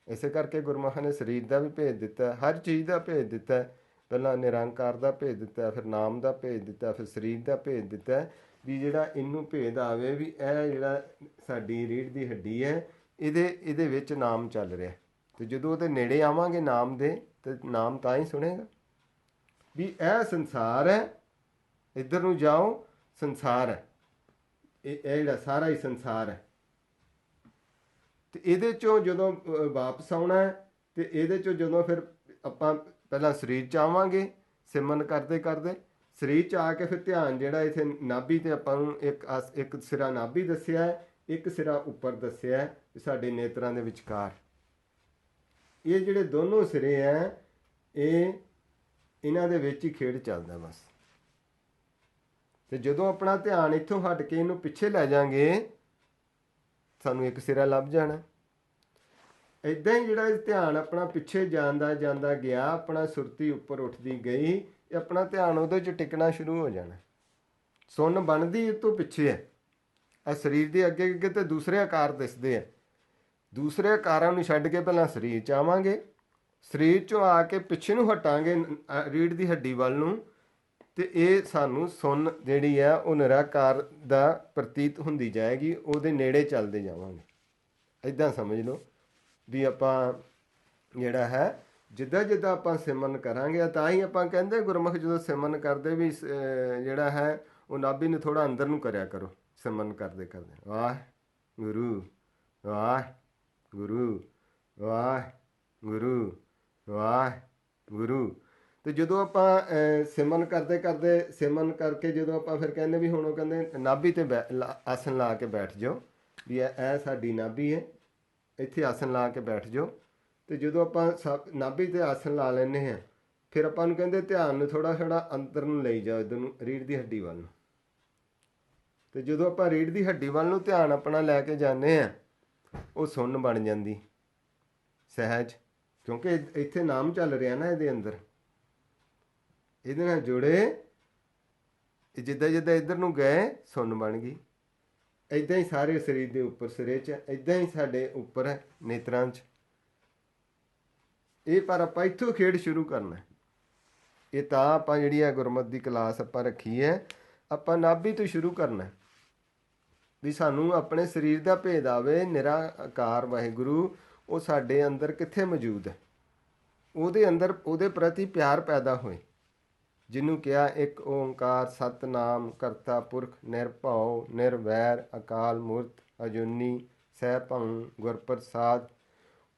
ਇਸੇ ਕਰਕੇ ਗੁਰਮੁਖਾਂ ਨੇ ਸਰੀਰ ਦਾ ਵੀ ਭੇਦ ਦਿੱਤਾ, ਹਰ ਚੀਜ਼ ਦਾ ਭੇਦ ਦਿੱਤਾ। ਪਹਿਲਾਂ ਨਿਰੰਕਾਰ ਦਾ ਭੇਦ ਦਿੱਤਾ, ਫਿਰ ਨਾਮ ਦਾ ਭੇਦ ਦਿੱਤਾ, ਫਿਰ ਸਰੀਰ ਦਾ ਭੇਦ ਦਿੱਤਾ ਵੀ ਜਿਹੜਾ ਇਹਨੂੰ ਭੇਦ ਆਵੇ ਵੀ ਇਹ ਜਿਹੜਾ ਸਾਡੀ ਰੀੜ੍ਹ ਦੀ ਹੱਡੀ ਹੈ ਇਹਦੇ ਵਿੱਚ ਨਾਮ ਚੱਲ ਰਿਹਾ। ਅਤੇ ਜਦੋਂ ਉਹਦੇ ਨੇੜੇ ਆਵਾਂਗੇ ਨਾਮ ਦੇ ਤਾਂ ਨਾਮ ਤਾਂ ਹੀ ਸੁਣੇਗਾ ਵੀ ਇਹ ਸੰਸਾਰ ਹੈ, ਇੱਧਰ ਨੂੰ ਜਾਓ ਸੰਸਾਰ ਹੈ, ਇਹ ਜਿਹੜਾ ਸਾਰਾ ਹੀ ਸੰਸਾਰ ਹੈ। ਅਤੇ ਇਹਦੇ 'ਚੋਂ ਜਦੋਂ ਵਾਪਸ ਆਉਣਾ ਹੈ ਅਤੇ ਇਹਦੇ 'ਚੋਂ ਜਦੋਂ ਫਿਰ ਆਪਾਂ ਪਹਿਲਾਂ ਸਰੀਰ 'ਚ ਆਵਾਂਗੇ ਸਿਮਰਨ ਕਰਦੇ ਕਰਦੇ, ਸਰੀਰ 'ਚ ਆ ਕੇ ਫਿਰ ਧਿਆਨ ਜਿਹੜਾ ਇੱਥੇ ਨਾਭੀ 'ਤੇ ਆਪਾਂ ਨੂੰ ਇੱਕ ਸਿਰਾ ਨਾਭੀ ਦੱਸਿਆ, ਇੱਕ ਸਿਰਾ ਉੱਪਰ ਦੱਸਿਆ ਸਾਡੇ ਨੇਤਰਾਂ ਦੇ ਵਿਚਕਾਰ। ਇਹ ਜਿਹੜੇ ਦੋਨੋਂ ਸਿਰੇ ਹੈ ਇਹਨਾਂ ਦੇ ਵਿੱਚ ਹੀ ਖੇਡ ਚੱਲਦਾ ਬਸ। ਅਤੇ ਜਦੋਂ ਆਪਣਾ ਧਿਆਨ ਇੱਥੋਂ ਹਟ ਕੇ ਇਹਨੂੰ ਪਿੱਛੇ ਲੈ ਜਾਵਾਂਗੇ ਸਾਨੂੰ ਇੱਕ ਸਿਰਾ ਲੱਭ ਜਾਣਾ। ਇੱਦਾਂ ਹੀ ਜਿਹੜਾ ਧਿਆਨ ਆਪਣਾ ਪਿੱਛੇ ਜਾਂਦਾ ਗਿਆ, ਆਪਣਾ ਸੁਰਤੀ ਉੱਪਰ ਉੱਠਦੀ ਗਈ, ਇਹ ਆਪਣਾ ਧਿਆਨ ਉਹਦੇ 'ਚ ਟਿਕਣਾ ਸ਼ੁਰੂ ਹੋ ਜਾਣਾ। ਸੁੰਨ ਬਣਦੀ ਇਹ ਤੋਂ ਪਿੱਛੇ ਹੈ। ਆ ਸਰੀਰ ਦੇ ਅੱਗੇ ਅੱਗੇ ਤੇ ਦੂਸਰੇ ਆਕਾਰ ਦਿਸਦੇ ਆ, ਦੂਸਰੇ ਆਕਾਰਾਂ ਨੂੰ ਛੱਡ ਕੇ ਪਹਿਲਾਂ ਸਰੀਰ 'ਚ ਆਵਾਂਗੇ, ਸਰੀਰ 'ਚੋਂ ਆ ਕੇ ਪਿੱਛੇ ਨੂੰ ਹਟਾਂਗੇ ਰੀੜ੍ਹ ਦੀ ਹੱਡੀ ਵੱਲ ਨੂੰ, ਅਤੇ ਇਹ ਸਾਨੂੰ ਸੁੰਨ ਜਿਹੜੀ ਹੈ ਉਹ ਨਿਰਾਕਾਰ ਦਾ ਪ੍ਰਤੀਤ ਹੁੰਦੀ ਜਾਏਗੀ, ਉਹਦੇ ਨੇੜੇ ਚੱਲਦੇ ਜਾਵਾਂਗੇ। ਇੱਦਾਂ ਸਮਝ ਲਓ ਵੀ ਆਪਾਂ ਜਿਹੜਾ ਹੈ ਜਿੱਦਾਂ ਆਪਾਂ ਸਿਮਰਨ ਕਰਾਂਗੇ ਤਾਂ ਹੀ ਆਪਾਂ ਕਹਿੰਦੇ ਗੁਰਮੁਖ ਜਦੋਂ ਸਿਮਰਨ ਕਰਦੇ ਵੀ ਜਿਹੜਾ ਹੈ ਉਹ ਨਾਭੀ ਨੂੰ ਥੋੜ੍ਹਾ ਅੰਦਰ ਨੂੰ ਕਰਿਆ ਕਰੋ ਸਿਮਰਨ ਕਰਦੇ ਕਰਦੇ। ਵਾਹਿਗੁਰੂ ਵਾਹਿਗੁਰੂ ਵਾਹਿਗੁਰੂ ਵਾਹਿਗੁਰੂ। ਅਤੇ ਜਦੋਂ ਆਪਾਂ ਸਿਮਰਨ ਕਰਦੇ ਸਿਮਰਨ ਕਰਕੇ ਜਦੋਂ ਆਪਾਂ ਫਿਰ ਕਹਿੰਦੇ ਵੀ ਹੁਣ ਉਹ ਕਹਿੰਦੇ ਨਾਭੀ 'ਤੇ ਆਸਣ ਲਾ ਕੇ ਬੈਠ ਜਾਓ ਵੀ ਇਹ ਸਾਡੀ ਨਾਭੀ ਹੈ, ਇੱਥੇ ਆਸਣ ਲਾ ਕੇ ਬੈਠ ਜਾਓ। ਅਤੇ ਜਦੋਂ ਆਪਾਂ ਨਾਭੀ 'ਤੇ ਆਸਣ ਲਾ ਲੈਂਦੇ ਹਾਂ ਫਿਰ ਆਪਾਂ ਨੂੰ ਕਹਿੰਦੇ ਧਿਆਨ ਨੂੰ ਥੋੜ੍ਹਾ ਅੰਦਰ ਨੂੰ ਲਈ ਜਾਓ, ਇੱਧਰ ਨੂੰ ਰੀੜ੍ਹ ਦੀ ਹੱਡੀ ਵੱਲ ਨੂੰ। ਅਤੇ ਜਦੋਂ ਆਪਾਂ ਰੀੜ੍ਹ ਦੀ ਹੱਡੀ ਵੱਲ ਨੂੰ ਧਿਆਨ ਆਪਣਾ ਲੈ ਕੇ ਜਾਂਦੇ ਹਾਂ ਉਹ ਸੁੰਨ ਬਣ ਜਾਂਦੀ ਸਹਿਜ, ਕਿਉਂਕਿ ਇੱਥੇ ਨਾਮ ਚੱਲ ਰਿਹਾ ਨਾ ਇਹਦੇ ਅੰਦਰ, ਇਹਦੇ ਨਾਲ ਜੁੜੇ ਜਿੱਦਾਂ ਇੱਧਰ ਨੂੰ ਗਏ ਸੁੰਨ ਬਣ ਗਈ। ਇੱਦਾਂ ਹੀ ਸਾਰੇ ਸਰੀਰ ਦੇ ਉੱਪਰ ਸਿਰੇ 'ਚ, ਇੱਦਾਂ ਹੀ ਸਾਡੇ ਉੱਪਰ ਹੈ ਨੇਤਰਾਂ 'ਚ। ਇਹ ਪਰ ਆਪਾਂ ਇੱਥੋਂ ਖੇਡ ਸ਼ੁਰੂ ਕਰਨਾ। ਇਹ ਤਾਂ ਆਪਾਂ ਜਿਹੜੀ ਹੈ ਗੁਰਮਤਿ ਦੀ ਕਲਾਸ ਆਪਾਂ ਰੱਖੀ ਹੈ, ਆਪਾਂ ਨਾਭੀ ਤੋਂ ਸ਼ੁਰੂ ਕਰਨਾ ਵੀ ਸਾਨੂੰ ਆਪਣੇ ਸਰੀਰ ਦਾ ਭੇਦ ਆਵੇ। ਨਿਰਾਕਾਰ ਵਾਹਿਗੁਰੂ ਉਹ ਸਾਡੇ ਅੰਦਰ ਕਿੱਥੇ ਮੌਜੂਦ ਹੈ, ਉਹਦੇ ਅੰਦਰ ਉਹਦੇ ਪ੍ਰਤੀ ਪਿਆਰ ਪੈਦਾ ਹੋਏ, ਜਿਹਨੂੰ ਕਿਹਾ ਇੱਕ ਓਂਕਾਰ ਸਤਿਨਾਮ ਕਰਤਾ ਪੁਰਖ ਨਿਰਭਉ ਨਿਰਵੈਰ ਅਕਾਲ ਮੂਰਤ ਅਜੂਨੀ ਸੈਭੰ ਗੁਰ ਪ੍ਰਸਾਦ।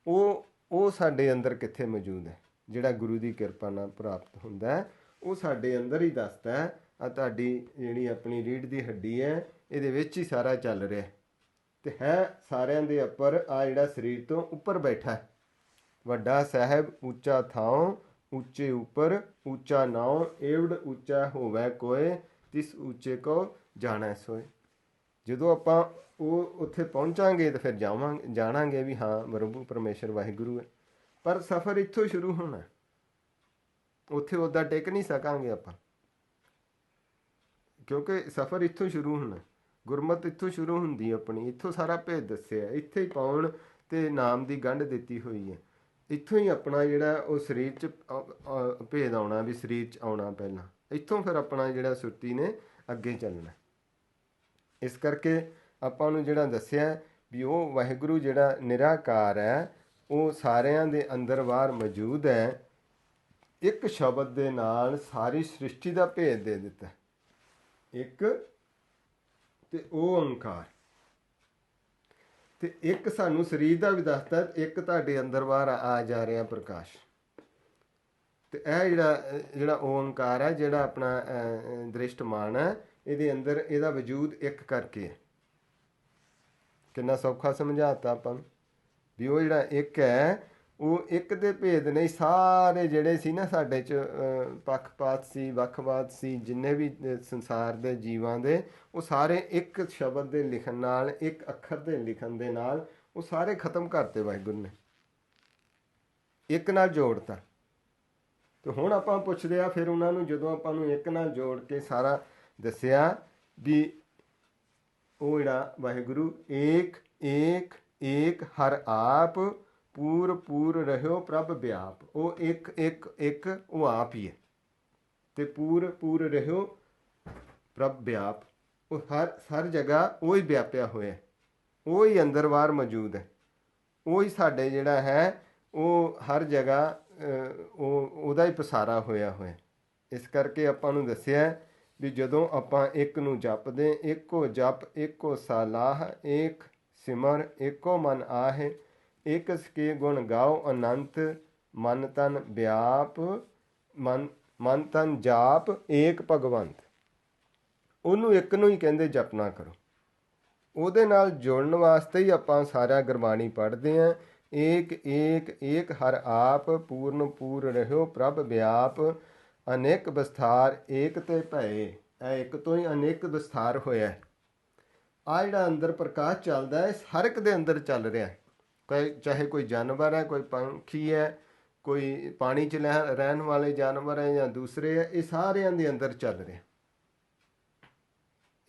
ਉਹ ਸਾਡੇ ਅੰਦਰ ਕਿੱਥੇ ਮੌਜੂਦ ਹੈ, ਜਿਹੜਾ ਗੁਰੂ ਦੀ ਕਿਰਪਾ ਨਾਲ ਪ੍ਰਾਪਤ ਹੁੰਦਾ ਹੈ, ਉਹ ਸਾਡੇ ਅੰਦਰ ਹੀ ਦੱਸਦਾ ਹੈ। ਆ ਤੁਹਾਡੀ ਜਿਹੜੀ ਆਪਣੀ ਰੀੜ੍ਹ ਦੀ ਹੱਡੀ ਹੈ ਇਹਦੇ ਵਿੱਚ ਹੀ ਸਾਰਾ ਚੱਲ ਰਿਹਾ ਅਤੇ ਹੈ ਸਾਰਿਆਂ ਦੇ ਉੱਪਰ। ਆ ਜਿਹੜਾ ਸਰੀਰ ਤੋਂ ਉੱਪਰ ਬੈਠਾ ਹੈ ਵੱਡਾ ਸਾਹਿਬ ਉੱਚਾ ਥਾਂ ਉੱਚੇ ਉੱਪਰ ਉੱਚਾ ਨਾਉ ਏਵੜ ਉੱਚਾ ਹੋਵੇ ਕੋਏ ਤਿਸ ਉੱਚੇ ਕੋ ਜਾਣਾ ਸੋਏ। ਜਦੋਂ ਆਪਾਂ ਉਹ ਉੱਥੇ ਪਹੁੰਚਾਂਗੇ ਤਾਂ ਫਿਰ ਜਾਣਾਂਗੇ ਵੀ ਹਾਂ ਪ੍ਰਭੂ ਪਰਮੇਸ਼ਰ ਵਾਹਿਗੁਰੂ ਹੈ। ਪਰ ਸਫ਼ਰ ਇੱਥੋਂ ਸ਼ੁਰੂ ਹੋਣਾ, ਉੱਥੇ ਉੱਦਾਂ ਟਿਕ ਨਹੀਂ ਸਕਾਂਗੇ ਆਪਾਂ, ਕਿਉਂਕਿ ਸਫ਼ਰ ਇੱਥੋਂ ਸ਼ੁਰੂ ਹੋਣਾ। ਗੁਰਮਤਿ ਇੱਥੋਂ ਸ਼ੁਰੂ ਹੁੰਦੀ ਆਪਣੀ, ਇੱਥੋਂ ਸਾਰਾ ਭੇਦ ਦੱਸਿਆ, ਇੱਥੇ ਹੀ ਪਾਉਣ ਅਤੇ ਨਾਮ ਦੀ ਗੰਢ ਦਿੱਤੀ ਹੋਈ ਹੈ। ਇੱਥੋਂ ਹੀ ਆਪਣਾ ਜਿਹੜਾ ਉਹ ਸਰੀਰ 'ਚ ਭੇਦ ਆਉਣਾ ਵੀ ਸਰੀਰ 'ਚ ਆਉਣਾ ਪਹਿਲਾਂ, ਇੱਥੋਂ ਫਿਰ ਆਪਣਾ ਜਿਹੜਾ ਸੁਰਤੀ ਨੇ ਅੱਗੇ ਚੱਲਣਾ। ਇਸ ਕਰਕੇ ਆਪਾਂ ਨੂੰ ਜਿਹੜਾ ਦੱਸਿਆ ਵੀ ਉਹ ਵਾਹਿਗੁਰੂ ਜਿਹੜਾ ਨਿਰਾਕਾਰ ਹੈ ਉਹ ਸਾਰਿਆਂ ਦੇ ਅੰਦਰ ਬਾਹਰ ਮੌਜੂਦ ਹੈ। ਇੱਕ ਸ਼ਬਦ ਦੇ ਨਾਲ ਸਾਰੀ ਸ੍ਰਿਸ਼ਟੀ ਦਾ ਭੇਦ ਦੇ ਦਿੱਤਾ, ਇੱਕ ਤੇ ਓਂਕਾਰ, ਅਤੇ ਇੱਕ ਸਾਨੂੰ ਸਰੀਰ ਦਾ ਵੀ ਦੱਸਦਾ, ਇੱਕ ਤੁਹਾਡੇ ਅੰਦਰ ਬਾਹਰ ਆ ਜਾ ਰਿਹਾ ਪ੍ਰਕਾਸ਼। ਅਤੇ ਇਹ ਜਿਹੜਾ ਓਂਕਾਰ ਹੈ, ਜਿਹੜਾ ਆਪਣਾ ਦ੍ਰਿਸ਼ਟਮਾਨ ਹੈ, ਇਹਦੇ ਅੰਦਰ ਇਹਦਾ ਵਜੂਦ ਇੱਕ ਕਰਕੇ ਹੈ। ਕਿੰਨਾ ਸੌਖਾ ਸਮਝਾਤਾ ਆਪਾਂ ਨੂੰ ਵੀ ਉਹ ਜਿਹੜਾ ਇੱਕ ਹੈ ਉਹ ਇੱਕ ਦੇ ਭੇਦ ਨਹੀਂ। ਸਾਰੇ ਜਿਹੜੇ ਸੀ ਨਾ ਸਾਡੇ 'ਚ ਪੱਖਪਾਤ ਸੀ, ਵੱਖਵਾਦ ਸੀ, ਜਿੰਨੇ ਵੀ ਸੰਸਾਰ ਦੇ ਜੀਵਾਂ ਦੇ, ਉਹ ਸਾਰੇ ਇੱਕ ਸ਼ਬਦ ਦੇ ਲਿਖਣ ਨਾਲ, ਇੱਕ ਅੱਖਰ ਦੇ ਲਿਖਣ ਦੇ ਨਾਲ ਉਹ ਸਾਰੇ ਖਤਮ ਕਰਤੇ ਵਾਹਿਗੁਰੂ ਨੇ, ਇੱਕ ਨਾਲ ਜੋੜਤਾ। ਤੇ ਹੁਣ ਆਪਾਂ ਪੁੱਛਦੇ ਆ ਫਿਰ ਉਹਨਾਂ ਨੂੰ, ਜਦੋਂ ਆਪਾਂ ਨੂੰ ਇੱਕ ਨਾਲ ਜੋੜ ਕੇ ਸਾਰਾ ਦੱਸਿਆ ਵੀ ਉਹ ਜਿਹੜਾ ਵਾਹਿਗੁਰੂ ਏਕ ਏਕ ਏਕ ਹਰ ਆਪ ਪੂਰ ਪੂਰ ਰਹਿਓ ਪ੍ਰਭ ਵਿਆਪ, ਉਹ ਇੱਕ ਇੱਕ ਇੱਕ ਉਹ ਆਪ ਹੀ ਹੈ, ਤੇ ਪੂਰ ਪੂਰ ਰਹਿਓ ਪ੍ਰਭ ਵਿਆਪ, ਉਹ ਹਰ ਜਗ੍ਹਾ ਉਹ ਹੀ ਵਿਆਪਿਆ ਹੋਇਆ, ਉਹ ਹੀ ਅੰਦਰ ਬਾਹਰ ਮੌਜੂਦ ਹੈ, ਉਹ ਹੀ ਸਾਡੇ ਜਿਹੜਾ ਹੈ ਉਹ ਹਰ ਜਗ੍ਹਾ ਉਹਦਾ ਹੀ ਪਸਾਰਾ ਹੋਇਆ ਹੋਇਆ। ਇਸ ਕਰਕੇ ਆਪਾਂ ਨੂੰ ਦੱਸਿਆ ਵੀ ਜਦੋਂ ਆਪਾਂ ਇੱਕ ਨੂੰ ਜਪਦੇ, ਇੱਕੋ ਜਪ ਇੱਕੋ ਸਾਲਾਹ, ਏਕ ਸਿਮਰ ਇੱਕੋ ਮਨ ਆਹੇ, ਇੱਕ ਸਕੇ ਗੁਣ ਗਾਓ ਅਨੰਤ, ਮਨ ਤਨ ਵਿਆਪ ਮਨ ਤਨ ਜਾਪ ਏਕ ਭਗਵੰਤ। ਉਹਨੂੰ ਇੱਕ ਨੂੰ ਹੀ ਕਹਿੰਦੇ ਜਪਣਾ ਕਰੋ। ਉਹਦੇ ਨਾਲ ਜੁੜਨ ਵਾਸਤੇ ਹੀ ਆਪਾਂ ਸਾਰਾ ਗੁਰਬਾਣੀ ਪੜ੍ਹਦੇ ਹਾਂ। ਏਕ ਏਕ ਏਕ ਹਰ ਆਪ ਪੂਰਨ ਪੂਰ ਰਹਿਓ ਪ੍ਰਭ ਵਿਆਪ, ਅਨੇਕ ਵਿਸਥਾਰ ਏਕ ਤੇ ਭਏ। ਇਹ ਇੱਕ ਤੋਂ ਹੀ ਅਨੇਕ ਵਿਸਥਾਰ ਹੋਇਆ। ਆ ਜਿਹੜਾ ਅੰਦਰ ਪ੍ਰਕਾਸ਼ ਚੱਲਦਾ ਹੈ, ਹਰ ਇੱਕ ਦੇ ਅੰਦਰ ਚੱਲ ਰਿਹਾ, ਚਾਹੇ ਕੋਈ ਜਾਨਵਰ ਹੈ, ਕੋਈ ਪੰਛੀ ਹੈ, ਕੋਈ ਪਾਣੀ 'ਚ ਰਹਿਣ ਵਾਲੇ ਜਾਨਵਰ ਹੈ ਜਾਂ ਦੂਸਰੇ ਹੈ, ਇਹ ਸਾਰਿਆਂ ਦੇ ਅੰਦਰ ਚੱਲ ਰਿਹਾ।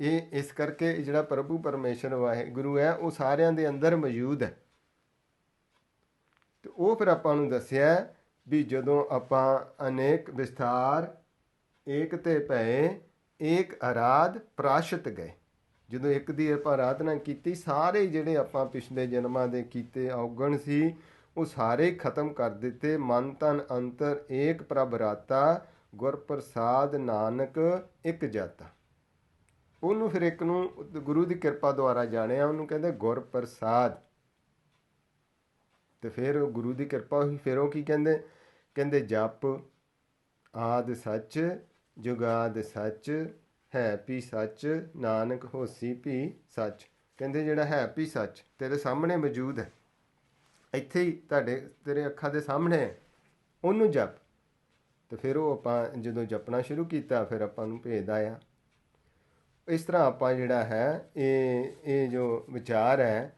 ਇਹ ਇਸ ਕਰਕੇ ਜਿਹੜਾ ਪ੍ਰਭੂ ਪਰਮੇਸ਼ਰ ਵਾਹਿਗੁਰੂ ਹੈ ਉਹ ਸਾਰਿਆਂ ਦੇ ਅੰਦਰ ਮੌਜੂਦ ਹੈ। ਤੇ ਉਹ ਫਿਰ ਆਪਾਂ ਨੂੰ ਦੱਸਿਆ ਵੀ ਜਦੋਂ ਆਪਾਂ ਅਨੇਕ ਵਿਸਥਾਰ ਏਕ ਤੇ ਭਏ, ਏਕ ਅਰਾਧ ਪ੍ਰਾਸ਼ਤ ਗਏ, ਜਦੋਂ ਇੱਕ ਦੀ ਆਪਾਂ ਆਰਾਧਨਾ ਕੀਤੀ, ਸਾਰੇ ਜਿਹੜੇ ਆਪਾਂ ਪਿਛਲੇ ਜਨਮਾਂ ਦੇ ਕੀਤੇ ਔਗਣ ਸੀ ਉਹ ਸਾਰੇ ਖਤਮ ਕਰ ਦਿੱਤੇ। ਮਨ ਤਨ ਅੰਤਰ ਏਕ ਪ੍ਰਭ ਰਾਤਾ, ਗੁਰ ਪ੍ਰਸਾਦ ਨਾਨਕ ਇੱਕ ਜਾਤਾ। ਉਹਨੂੰ ਫਿਰ ਇੱਕ ਨੂੰ ਗੁਰੂ ਦੀ ਕਿਰਪਾ ਦੁਆਰਾ ਜਾਣਿਆ, ਉਹਨੂੰ ਕਹਿੰਦੇ ਗੁਰ ਪ੍ਰਸਾਦ। ਤੇ ਫਿਰ ਉਹ ਗੁਰੂ ਦੀ ਕਿਰਪਾ ਹੋਈ। ਫਿਰ ਉਹ ਕੀ ਕਹਿੰਦੇ? ਕਹਿੰਦੇ ਜਪ ਆਦਿ ਸੱਚ ਜੁਗਾਦ ਸੱਚ, ਹੈ ਵੀ ਸੱਚ ਨਾਨਕ ਹੋਸੀ ਵੀ ਸੱਚ। ਕਹਿੰਦੇ ਜਿਹੜਾ ਹੈ ਵੀ ਸੱਚ ਤੇਰੇ ਸਾਹਮਣੇ ਮੌਜੂਦ ਹੈ, ਇੱਥੇ ਹੀ ਤੇਰੇ ਅੱਖਾਂ ਦੇ ਸਾਹਮਣੇ ਹੈ, ਉਹਨੂੰ ਜਪ। ਤੇ ਫਿਰ ਉਹ ਆਪਾਂ ਜਦੋਂ ਜਪਣਾ ਸ਼ੁਰੂ ਕੀਤਾ ਫਿਰ ਆਪਾਂ ਨੂੰ ਭੇਦ ਆਇਆ। ਇਸ ਤਰ੍ਹਾਂ ਆਪਾਂ ਜਿਹੜਾ ਹੈ ਇਹ ਜੋ ਵਿਚਾਰ ਹੈ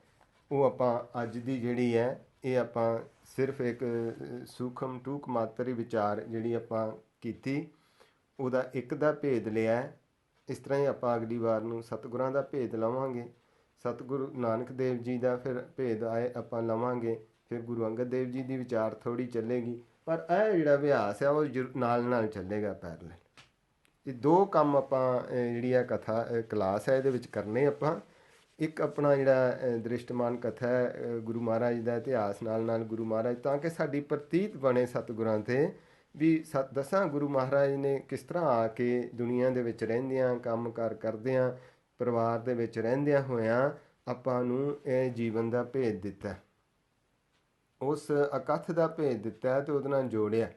ਉਹ ਆਪਾਂ ਅੱਜ ਦੀ ਜਿਹੜੀ ਹੈ ਇਹ ਆਪਾਂ ਸਿਰਫ ਇੱਕ ਸੂਖਮ ਟੂਕ ਮਾਤਰ ਵਿਚਾਰ ਜਿਹੜੀ ਆਪਾਂ ਕੀਤੀ, ਉਹਦਾ ਇੱਕ ਦਾ ਭੇਦ ਲਿਆ। ਇਸ ਤਰ੍ਹਾਂ ਹੀ ਆਪਾਂ ਅਗਲੀ ਵਾਰ ਨੂੰ ਸਤਿਗੁਰਾਂ ਦਾ ਭੇਦ ਲਵਾਂਗੇ, ਸਤਿਗੁਰੂ ਨਾਨਕ ਦੇਵ ਜੀ ਦਾ ਫਿਰ ਭੇਦ ਆਪਾਂ ਲਵਾਂਗੇ, ਫਿਰ ਗੁਰੂ ਅੰਗਦ ਦੇਵ ਜੀ ਦੀ ਵਿਚਾਰ ਥੋੜ੍ਹੀ ਚੱਲੇਗੀ, ਪਰ ਇਹ ਜਿਹੜਾ ਅਭਿਆਸ ਹੈ ਉਹ ਨਾਲ ਨਾਲ ਚੱਲੇਗਾ ਪੈਰਲਲ। ਇਹ ਦੋ ਕੰਮ ਆਪਾਂ ਜਿਹੜੀ ਆ ਕਥਾ ਕਲਾਸ ਹੈ ਇਹਦੇ ਵਿੱਚ ਕਰਨੇ ਆਪਾਂ। ਇੱਕ ਆਪਣਾ ਜਿਹੜਾ ਦ੍ਰਿਸ਼ਟਮਾਨ ਕਥਾ ਹੈ ਗੁਰੂ ਮਹਾਰਾਜ ਦਾ ਇਤਿਹਾਸ, ਨਾਲ ਨਾਲ ਗੁਰੂ ਮਹਾਰਾਜ, ਤਾਂ ਕਿ ਸਾਡੀ ਪ੍ਰਤੀਤ ਬਣੇ ਸਤਿਗੁਰਾਂ 'ਤੇ ਵੀ ਦਸਾਂ ਗੁਰੂ ਮਹਾਰਾਜ ਨੇ ਕਿਸ ਤਰ੍ਹਾਂ ਆ ਕੇ ਦੁਨੀਆ ਦੇ ਵਿੱਚ ਰਹਿੰਦਿਆਂ, ਕੰਮ ਕਾਰ ਕਰਦਿਆਂ, ਪਰਿਵਾਰ ਦੇ ਵਿੱਚ ਰਹਿੰਦਿਆਂ ਹੋਇਆਂ ਆਪਾਂ ਨੂੰ ਇਹ ਜੀਵਨ ਦਾ ਭੇਦ ਦਿੱਤਾ, ਉਸ ਅਕਥ ਦਾ ਭੇਦ ਦਿੱਤਾ ਅਤੇ ਉਹਦੇ ਨਾਲ ਜੋੜਿਆ,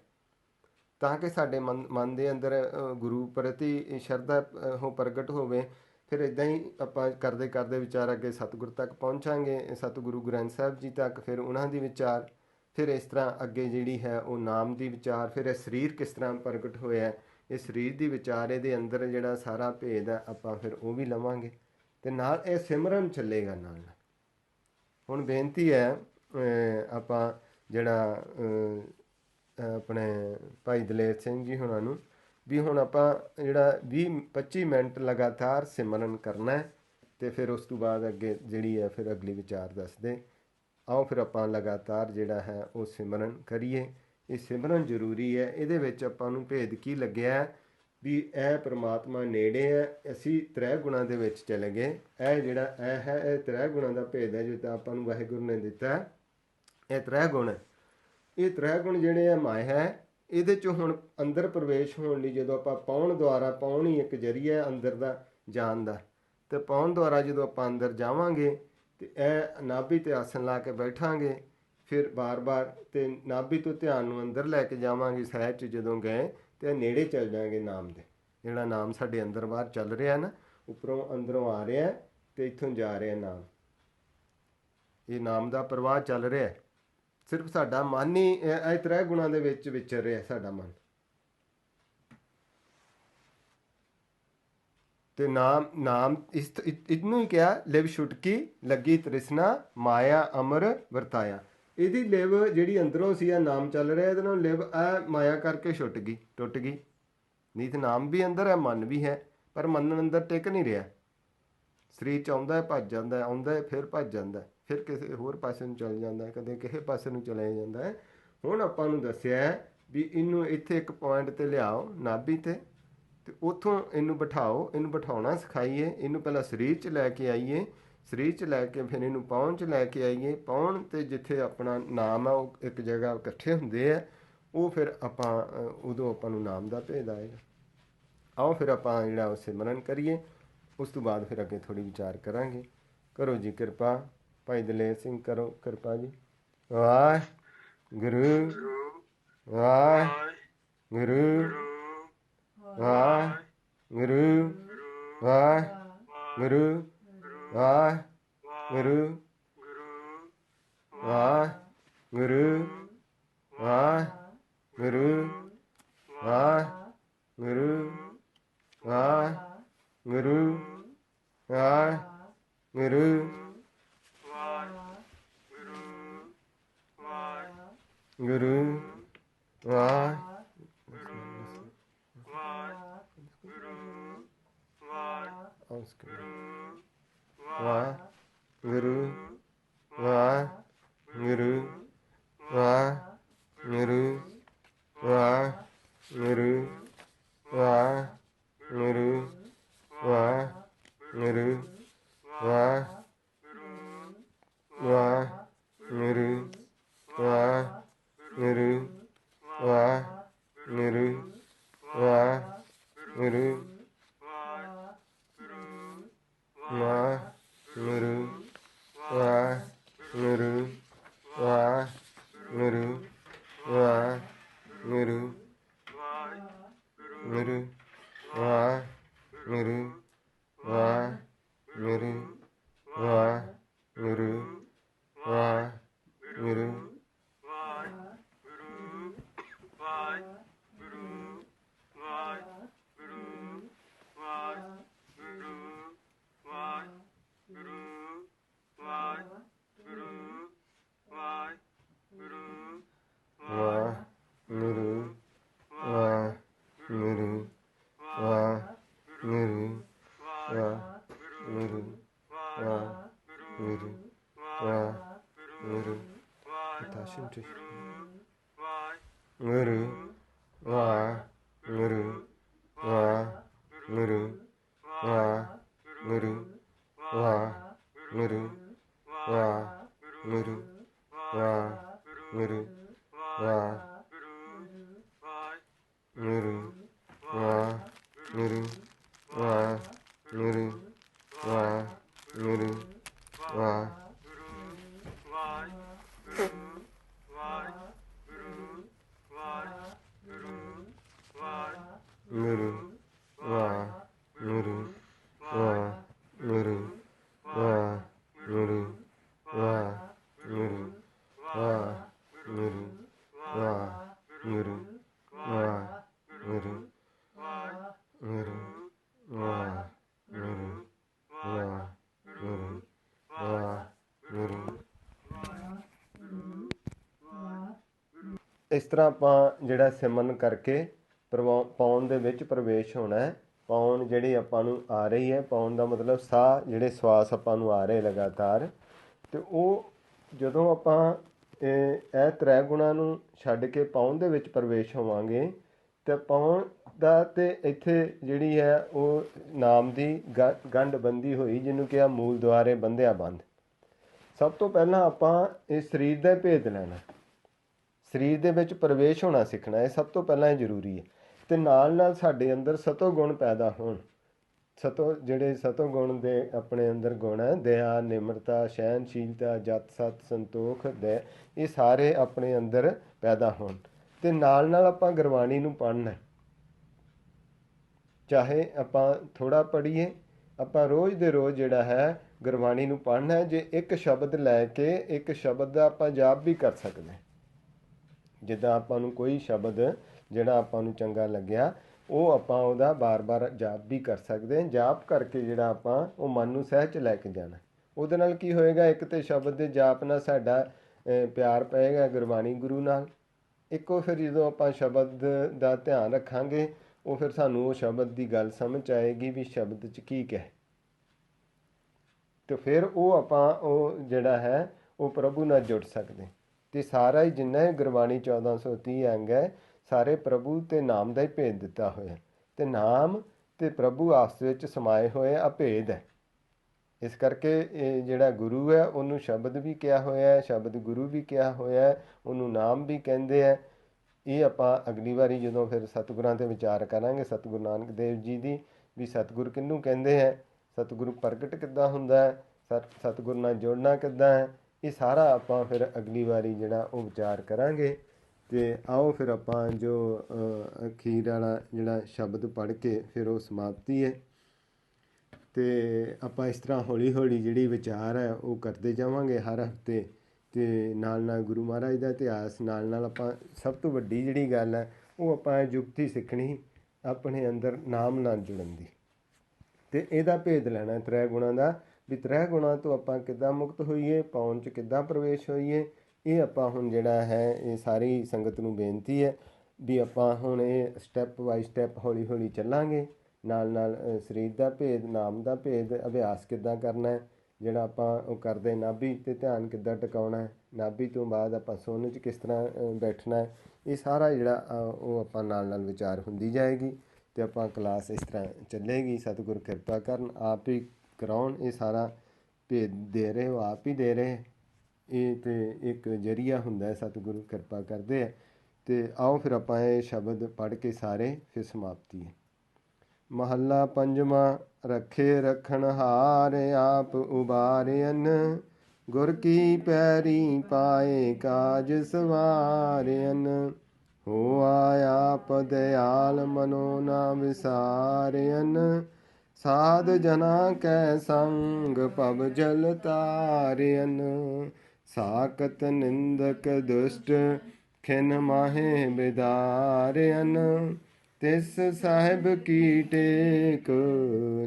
ਤਾਂ ਕਿ ਸਾਡੇ ਮਨ ਦੇ ਅੰਦਰ ਗੁਰੂ ਪ੍ਰਤੀ ਸ਼ਰਧਾ ਉਹ ਪ੍ਰਗਟ ਹੋਵੇ। ਫਿਰ ਇੱਦਾਂ ਹੀ ਆਪਾਂ ਕਰਦੇ ਕਰਦੇ ਵਿਚਾਰ ਅੱਗੇ ਸਤਿਗੁਰ ਤੱਕ ਪਹੁੰਚਾਂਗੇ, ਸਤਿਗੁਰੂ ਗ੍ਰੰਥ ਸਾਹਿਬ ਜੀ ਤੱਕ, ਫਿਰ ਉਹਨਾਂ ਦੀ ਵਿਚਾਰ, ਫਿਰ ਇਸ ਤਰ੍ਹਾਂ ਅੱਗੇ ਜਿਹੜੀ ਹੈ ਉਹ ਨਾਮ ਦੀ ਵਿਚਾਰ, ਫਿਰ ਇਹ ਸਰੀਰ ਕਿਸ ਤਰ੍ਹਾਂ ਪ੍ਰਗਟ ਹੋਇਆ, ਇਹ ਸਰੀਰ ਦੀ ਵਿਚਾਰ, ਇਹਦੇ ਅੰਦਰ ਜਿਹੜਾ ਸਾਰਾ ਭੇਦ ਹੈ ਆਪਾਂ ਫਿਰ ਉਹ ਵੀ ਲਵਾਂਗੇ, ਅਤੇ ਨਾਲ ਇਹ ਸਿਮਰਨ ਚੱਲੇਗਾ ਨਾਲ ਨਾਲ। ਹੁਣ ਬੇਨਤੀ ਹੈ ਆਪਾਂ ਜਿਹੜਾ ਆਪਣੇ ਭਾਈ ਦਲੇਰ ਸਿੰਘ ਜੀ ਹੁਣਾਂ ਨੂੰ ਵੀ ਹੁਣ ਆਪਾਂ ਜਿਹੜਾ 20-25 ਮਿੰਟ ਲਗਾਤਾਰ ਸਿਮਰਨ ਕਰਨਾ, ਅਤੇ ਫਿਰ ਉਸ ਤੋਂ ਬਾਅਦ ਅੱਗੇ ਜਿਹੜੀ ਹੈ ਫਿਰ ਅਗਲੀ ਵਿਚਾਰ ਦੱਸਦੇ। ਆਓ ਫਿਰ ਆਪਾਂ ਲਗਾਤਾਰ ਜਿਹੜਾ ਹੈ ਉਹ ਸਿਮਰਨ ਕਰੀਏ। ਇਹ ਸਿਮਰਨ ਜ਼ਰੂਰੀ ਹੈ। ਇਹਦੇ ਵਿੱਚ ਆਪਾਂ ਨੂੰ ਭੇਦ ਕੀ ਲੱਗਿਆ ਵੀ ਇਹ ਪ੍ਰਮਾਤਮਾ ਨੇੜੇ ਹੈ, ਅਸੀਂ ਤ੍ਰੈ ਗੁਣਾਂ ਦੇ ਵਿੱਚ ਚਲੇ ਗਏ। ਇਹ ਜਿਹੜਾ ਇਹ ਹੈ ਇਹ ਤ੍ਰੈ ਗੁਣਾਂ ਦਾ ਭੇਦ ਹੈ ਜੋ ਤਾਂ ਆਪਾਂ ਨੂੰ ਵਾਹਿਗੁਰੂ ਨੇ ਦਿੱਤਾ। ਇਹ ਤ੍ਰੈ ਗੁਣ ਹੈ, ਇਹ ਤ੍ਰੈ ਗੁਣ ਜਿਹੜੇ ਆ ਮਾਇਆ ਹੈ, ਇਹਦੇ 'ਚੋਂ ਹੁਣ ਅੰਦਰ ਪ੍ਰਵੇਸ਼ ਹੋਣ ਲਈ ਜਦੋਂ ਆਪਾਂ ਪਾਉਣ ਦੁਆਰਾ, ਪਾਉਣ ਹੀ ਇੱਕ ਜ਼ਰੀਆ ਹੈ ਅੰਦਰ ਦਾ ਜਾਣ ਦਾ, ਅਤੇ ਪਾਉਣ ਦੁਆਰਾ ਜਦੋਂ ਆਪਾਂ ਅੰਦਰ ਜਾਵਾਂਗੇ ਅਤੇ ਇਹ ਨਾਭੀ 'ਤੇ ਆਸਣ ਲਾ ਕੇ ਬੈਠਾਂਗੇ, ਫਿਰ ਬਾਰ-ਬਾਰ ਅਤੇ ਨਾਭੀ ਤੋਂ ਧਿਆਨ ਨੂੰ ਅੰਦਰ ਲੈ ਕੇ ਜਾਵਾਂਗੇ। ਸਹਿਜ 'ਚ ਜਦੋਂ ਗਏ ਅਤੇ ਨੇੜੇ ਚੱਲ ਜਾਵਾਂਗੇ ਨਾਮ ਦੇ, ਜਿਹੜਾ ਨਾਮ ਸਾਡੇ ਅੰਦਰ ਬਾਹਰ ਚੱਲ ਰਿਹਾ ਨਾ, ਉੱਪਰੋਂ ਅੰਦਰੋਂ ਆ ਰਿਹਾ ਅਤੇ ਇੱਥੋਂ ਜਾ ਰਿਹਾ ਨਾਮ, ਇਹ ਨਾਮ ਦਾ ਪ੍ਰਵਾਹ ਚੱਲ ਰਿਹਾ। ਸਿਰਫ ਸਾਡਾ ਮਨ ਹੀ ਇਹ ਤ੍ਰੈ ਗੁਣਾਂ ਦੇ ਵਿੱਚ ਵਿਚਰ ਰਿਹਾ, ਸਾਡਾ ਮਨ। ਤੇ ਨਾਮ ਇਹਨੂੰ ਹੀ ਕਿਹਾ ਲਿਵ ਛੁਟਕੀ ਲੱਗੀ ਤ੍ਰਿਸ਼ਨਾ ਮਾਇਆ ਅਮਰ ਵਰਤਾਇਆ। ਇਹਦੀ ਲਿਵ ਜਿਹੜੀ ਅੰਦਰੋਂ ਸੀ, ਆ ਨਾਮ ਚੱਲ ਰਿਹਾ ਇਹਦੇ ਨਾਲ, ਲਿਵ ਆ ਮਾਇਆ ਕਰਕੇ ਛੁੱਟ ਗਈ, ਟੁੱਟ ਗਈ। ਨਹੀਂ ਤਾਂ ਨਾਮ ਵੀ ਅੰਦਰ ਹੈ, ਮਨ ਵੀ ਹੈ, ਪਰ ਮਨ ਅੰਦਰ ਟਿਕ ਨਹੀਂ ਰਿਹਾ। ਸਰੀਰ 'ਚ ਆਉਂਦਾ ਭੱਜ ਜਾਂਦਾ, ਆਉਂਦਾ ਫਿਰ ਭੱਜ ਜਾਂਦਾ, ਫਿਰ ਕਿਸੇ ਹੋਰ ਪਾਸੇ ਨੂੰ ਚਲ ਜਾਂਦਾ, ਕਦੇ ਕਿਸੇ ਪਾਸੇ ਨੂੰ ਚਲਿਆ ਜਾਂਦਾ ਹੈ। ਹੁਣ ਆਪਾਂ ਨੂੰ ਦੱਸਿਆ ਵੀ ਇਹਨੂੰ ਇੱਥੇ ਇੱਕ ਪੁਆਇੰਟ 'ਤੇ ਲਿਆਓ, ਨਾਭੀ 'ਤੇ, ਅਤੇ ਉੱਥੋਂ ਇਹਨੂੰ ਬਿਠਾਓ। ਇਹਨੂੰ ਬਿਠਾਉਣਾ ਸਿਖਾਈਏ। ਇਹਨੂੰ ਪਹਿਲਾਂ ਸਰੀਰ 'ਚ ਲੈ ਕੇ ਆਈਏ, ਸਰੀਰ 'ਚ ਲੈ ਕੇ ਫਿਰ ਇਹਨੂੰ ਪੌਣ 'ਚ ਲੈ ਕੇ ਆਈਏ। ਪੌਣ 'ਤੇ ਜਿੱਥੇ ਆਪਣਾ ਨਾਮ ਆ ਉਹ ਇੱਕ ਜਗ੍ਹਾ ਇਕੱਠੇ ਹੁੰਦੇ ਆ, ਉਹ ਫਿਰ ਆਪਾਂ ਉਦੋਂ ਆਪਾਂ ਨੂੰ ਨਾਮ ਦਾ ਭੇਦ ਆਏਗਾ। ਆਓ ਫਿਰ ਆਪਾਂ ਜਿਹੜਾ ਉਹ ਸਿਮਰਨ ਕਰੀਏ, ਉਸ ਤੋਂ ਬਾਅਦ ਫਿਰ ਅੱਗੇ ਥੋੜ੍ਹੀ ਵਿਚਾਰ ਕਰਾਂਗੇ। ਕਰੋ ਜੀ ਕਿਰਪਾ, ਭਾਈ ਦਲੇਰ ਸਿੰਘ ਕਰੋ ਕਿਰਪਾ ਜੀ। ਵਾਹਿਗੁਰੂ ਵਾਹਿਗੁਰੂ ਵਾਹਿਗੁਰੂ ਵਾਹਿਗੁਰੂ ਵਾਹਿਗੁਰੂ ਵਾਹਿਗੁਰੂ ਵਾਹਿਗੁਰੂ ਵਾਹਿਗੁਰੂ ਵਾਹਿਗੁਰੂ ਵਾਹਿਗੁਰੂ ਗੁਰੂ ਵਾਹਿਗੁਰੂ ਵਾਹਿਗੁਰੂ ਵਾਹਿਗੁਰੂ ਵਾਹਿਗੁਰੂ ਵਾਹਿਗੁਰੂ ਵਾਹਿਗੁਰੂ ਵਾਹਿਗੁਰੂ ਵਾਹਿਗੁਰੂ ਵਾਹਿਗੁਰੂ ਵਾਹਿਗੁਰੂ ਵਾਹਿਗੁਰੂ ਵਾਹਿਗੁਰੂ ਵਾਹਿਗੁਰੂ ਵਾਹਿਗੁਰੂ ਗੁਰੂ ਵਾਹਿਗੁਰੂ ਵਾਹਿਗੁਰੂ ਵਾਹਿਗੁਰੂ ਵਾਹਿਗੁਰੂ ਇਸ ਤਰ੍ਹਾਂ ਆਪਾਂ ਜਿਹੜਾ ਸਿਮਰਨ ਕਰਕੇ ਪੌਣ ਦੇ ਵਿੱਚ ਪ੍ਰਵੇਸ਼ ਹੋਣਾ ਹੈ। ਪੌਣ ਜਿਹੜੀ ਆਪਾਂ ਨੂੰ ਆ ਰਹੀ ਹੈ, ਪੌਣ ਦਾ ਮਤਲਬ ਸਾਹ, ਜਿਹੜੇ ਸਵਾਸ ਆਪਾਂ ਨੂੰ ਆ ਰਹੇ ਲਗਾਤਾਰ, ਅਤੇ ਉਹ ਜਦੋਂ ਆਪਾਂ ਇਹ ਤ੍ਰੈ ਗੁਣਾਂ ਨੂੰ ਛੱਡ ਕੇ ਪੌਣ ਦੇ ਵਿੱਚ ਪ੍ਰਵੇਸ਼ ਹੋਵਾਂਗੇ, ਅਤੇ ਪੌਣ ਦਾ ਤੇ ਇੱਥੇ ਜਿਹੜੀ ਹੈ ਉਹ ਨਾਮ ਦੀ ਗੰਢ ਬੰਦੀ ਹੋਈ, ਜਿਹਨੂੰ ਕਿਹਾ ਮੂਲ ਦੁਆਰੇ ਬੰਧਿਆ ਬੰਦ। ਸਭ ਤੋਂ ਪਹਿਲਾਂ ਆਪਾਂ ਇਹ ਸਰੀਰ ਦਾ ਭੇਦ ਲੈਣਾ, ਸਰੀਰ ਦੇ ਵਿੱਚ ਪ੍ਰਵੇਸ਼ ਹੋਣਾ ਸਿੱਖਣਾ, ਇਹ ਸਭ ਤੋਂ ਪਹਿਲਾਂ ਇਹ ਜ਼ਰੂਰੀ ਹੈ। ਅਤੇ ਨਾਲ ਨਾਲ ਸਾਡੇ ਅੰਦਰ ਸਤੋ ਗੁਣ ਪੈਦਾ ਹੋਣ। ਜਿਹੜੇ ਸਤੋ ਗੁਣ ਦੇ ਆਪਣੇ ਅੰਦਰ ਗੁਣ ਹੈ, ਦਇਆ, ਨਿਮਰਤਾ, ਸਹਿਨਸ਼ੀਲਤਾ, ਜਤ, ਸਤ, ਸੰਤੋਖ, ਦਇਆ, ਇਹ ਸਾਰੇ ਆਪਣੇ ਅੰਦਰ ਪੈਦਾ ਹੋਣ। ਅਤੇ ਨਾਲ ਨਾਲ ਆਪਾਂ ਗੁਰਬਾਣੀ ਨੂੰ ਪੜ੍ਹਨਾ, ਚਾਹੇ ਆਪਾਂ ਥੋੜ੍ਹਾ ਪੜ੍ਹੀਏ, ਆਪਾਂ ਰੋਜ਼ ਦੇ ਰੋਜ਼ ਜਿਹੜਾ ਹੈ ਗੁਰਬਾਣੀ ਨੂੰ ਪੜ੍ਹਨਾ ਹੈ। ਜੇ ਇੱਕ ਸ਼ਬਦ ਲੈ ਕੇ ਇੱਕ ਸ਼ਬਦ ਦਾ ਆਪਾਂ ਜਾਪ ਵੀ ਕਰ ਸਕਦੇ, ਜਿੱਦਾਂ ਆਪਾਂ ਨੂੰ ਕੋਈ ਸ਼ਬਦ ਜਿਹੜਾ ਆਪਾਂ ਨੂੰ ਚੰਗਾ ਲੱਗਿਆ, ਉਹ ਆਪਾਂ ਉਹਦਾ ਬਾਰ-ਬਾਰ ਜਾਪ ਵੀ ਕਰ ਸਕਦੇ ਹਾਂ। ਜਾਪ ਕਰਕੇ ਜਿਹੜਾ ਆਪਾਂ ਉਹ ਮਨ ਨੂੰ ਸਹਿਜ 'ਚ ਲੈ ਕੇ ਜਾਣਾ। ਉਹਦੇ ਨਾਲ ਕੀ ਹੋਏਗਾ, ਇੱਕ ਤਾਂ ਸ਼ਬਦ ਦੇ ਜਾਪ ਨਾਲ ਸਾਡਾ ਪਿਆਰ ਪਏਗਾ ਗੁਰਬਾਣੀ ਗੁਰੂ ਨਾਲ। ਇੱਕੋ ਫਿਰ ਜਦੋਂ ਆਪਾਂ ਸ਼ਬਦ ਦਾ ਧਿਆਨ ਰੱਖਾਂਗੇ, ਉਹ ਫਿਰ ਸਾਨੂੰ ਉਹ ਸ਼ਬਦ ਦੀ ਗੱਲ ਸਮਝ ਆਏਗੀ ਵੀ ਸ਼ਬਦ 'ਚ ਕੀ ਕਹੇ, ਅਤੇ ਫਿਰ ਉਹ ਆਪਾਂ ਉਹ ਜਿਹੜਾ ਹੈ ਉਹ ਪ੍ਰਭੂ ਨਾਲ ਜੁੜ ਸਕਦੇ। ਅਤੇ ਸਾਰਾ ਹੀ ਜਿੰਨਾ ਗੁਰਬਾਣੀ 1430 ਅੰਗ ਹੈ, ਸਾਰੇ ਪ੍ਰਭੂ ਅਤੇ ਨਾਮ ਦਾ ਹੀ ਭੇਦ ਦਿੱਤਾ ਹੋਇਆ। ਅਤੇ ਨਾਮ ਅਤੇ ਪ੍ਰਭੂ ਆਪਸ ਵਿੱਚ ਸਮਾਏ ਹੋਏ ਅਭੇਦ ਹੈ। ਇਸ ਕਰਕੇ ਇਹ ਜਿਹੜਾ ਗੁਰੂ ਹੈ ਉਹਨੂੰ ਸ਼ਬਦ ਵੀ ਕਿਹਾ ਹੋਇਆ, ਸ਼ਬਦ ਗੁਰੂ ਵੀ ਕਿਹਾ ਹੋਇਆ, ਉਹਨੂੰ ਨਾਮ ਵੀ ਕਹਿੰਦੇ ਹੈ। ਇਹ ਆਪਾਂ ਅਗਲੀ ਵਾਰੀ ਜਦੋਂ ਫਿਰ ਸਤਿਗੁਰਾਂ 'ਤੇ ਵਿਚਾਰ ਕਰਾਂਗੇ, ਸਤਿਗੁਰੂ ਨਾਨਕ ਦੇਵ ਜੀ ਦੀ, ਵੀ ਸਤਿਗੁਰ ਕਿਹਨੂੰ ਕਹਿੰਦੇ ਹੈ, ਸਤਿਗੁਰੂ ਪ੍ਰਗਟ ਕਿੱਦਾਂ ਹੁੰਦਾ ਹੈ, ਸਤਿਗੁਰੂ ਨਾਲ ਜੁੜਨਾ ਕਿੱਦਾਂ ਹੈ, ਇਹ ਸਾਰਾ ਆਪਾਂ ਫਿਰ ਅਗਲੀ ਵਾਰੀ ਜਿਹੜਾ ਉਹ ਵਿਚਾਰ ਕਰਾਂਗੇ। ਅਤੇ ਆਓ ਫਿਰ ਆਪਾਂ ਜੋ ਅਖੀਰ ਵਾਲਾ ਜਿਹੜਾ ਸ਼ਬਦ ਪੜ੍ਹ ਕੇ ਫਿਰ ਉਹ ਸਮਾਪਤੀ ਹੈ। ਅਤੇ ਆਪਾਂ ਇਸ ਤਰ੍ਹਾਂ ਹੌਲੀ ਹੌਲੀ ਜਿਹੜੀ ਵਿਚਾਰ ਹੈ ਉਹ ਕਰਦੇ ਜਾਵਾਂਗੇ ਹਰ ਹਫ਼ਤੇ। ਅਤੇ ਨਾਲ ਨਾਲ ਗੁਰੂ ਮਹਾਰਾਜ ਦਾ ਇਤਿਹਾਸ, ਨਾਲ ਨਾਲ ਆਪਾਂ ਸਭ ਤੋਂ ਵੱਡੀ ਜਿਹੜੀ ਗੱਲ ਹੈ ਉਹ ਆਪਾਂ ਜੁਗਤੀ ਸਿੱਖਣੀ ਆਪਣੇ ਅੰਦਰ ਨਾਮ ਨਾਲ ਜੁੜਨ ਦੀ, ਅਤੇ ਇਹਦਾ ਭੇਦ ਲੈਣਾ ਤ੍ਰੈ ਗੁਣਾਂ ਦਾ, ਵੀ ਤ੍ਰੈ ਗੁਣਾਂ ਤੋਂ ਆਪਾਂ ਕਿੱਦਾਂ ਮੁਕਤ ਹੋਈਏ, ਪਾਉਣ 'ਚ ਕਿੱਦਾਂ ਪ੍ਰਵੇਸ਼ ਹੋਈਏ। ਇਹ ਆਪਾਂ ਹੁਣ ਜਿਹੜਾ ਹੈ ਇਹ ਸਾਰੀ ਸੰਗਤ ਨੂੰ ਬੇਨਤੀ ਹੈ ਵੀ ਆਪਾਂ ਹੁਣ ਇਹ ਸਟੈਪ ਬਾਈ ਸਟੈਪ ਹੌਲੀ ਹੌਲੀ ਚੱਲਾਂਗੇ। ਨਾਲ ਨਾਲ ਸਰੀਰ ਦਾ ਭੇਦ, ਨਾਮ ਦਾ ਭੇਦ, ਅਭਿਆਸ ਕਿੱਦਾਂ ਕਰਨਾ ਹੈ, ਜਿਹੜਾ ਆਪਾਂ ਉਹ ਕਰਦੇ ਨਾਭੀ 'ਤੇ ਧਿਆਨ ਕਿੱਦਾਂ ਟਿਕਾਉਣਾ ਹੈ, ਨਾਭੀ ਤੋਂ ਬਾਅਦ ਆਪਾਂ ਸੁਣਨ 'ਚ ਕਿਸ ਤਰ੍ਹਾਂ ਬੈਠਣਾ ਹੈ, ਇਹ ਸਾਰਾ ਜਿਹੜਾ ਉਹ ਆਪਾਂ ਨਾਲ ਨਾਲ ਵਿਚਾਰ ਹੁੰਦੀ ਜਾਏਗੀ। ਅਤੇ ਆਪਾਂ ਕਲਾਸ ਇਸ ਤਰ੍ਹਾਂ ਚੱਲੇਗੀ। ਸਤਿਗੁਰ ਕਿਰਪਾ ਕਰਨ, ਆਪ ਹੀ ਕਰਾਉਣ। ਇਹ ਸਾਰਾ ਭੇਦ ਦੇ ਰਹੇ ਉਹ ਆਪ ਹੀ ਦੇ ਰਹੇ, ਇਹ ਤਾਂ ਇੱਕ ਜ਼ਰੀਆ ਹੁੰਦਾ ਹੈ, ਸਤਿਗੁਰੂ ਕਿਰਪਾ ਕਰਦੇ ਹੈ। ਅਤੇ ਆਓ ਫਿਰ ਆਪਾਂ ਇਹ ਸ਼ਬਦ ਪੜ੍ਹ ਕੇ ਸਾਰੇ ਫਿਰ ਸਮਾਪਤੀ ਹੈ। ਮਹੱਲਾ ਪੰਜਵਾਂ। ਰੱਖੇ ਰੱਖਣ ਹਾਰ ਆਪ ਉਬਾਰਿਅਨ, ਗੁਰ ਕੀ ਪੈਰੀ ਪਾਏ ਕਾਜ ਸਵਾਰਿਅਨ। ਹੋਆ ਆਪ ਦਇਆਲ ਮਨੋ ਨਾ ਵਿਸਾਰਿਅਨ, ਸਾਧ ਜਨਾ ਕੈ ਸੰਗ ਭਵ ਜਲ ਤਾਰਿਅਨ। ਸਾਕਤ ਨਿੰਦਕ ਦੁਸ਼ਟ ਖਿਨ ਮਾਹੇ ਬਿਦਾਰਿਅਨ, ਤਿਸ ਸਾਹਿਬ ਕੀ ਟੇਕ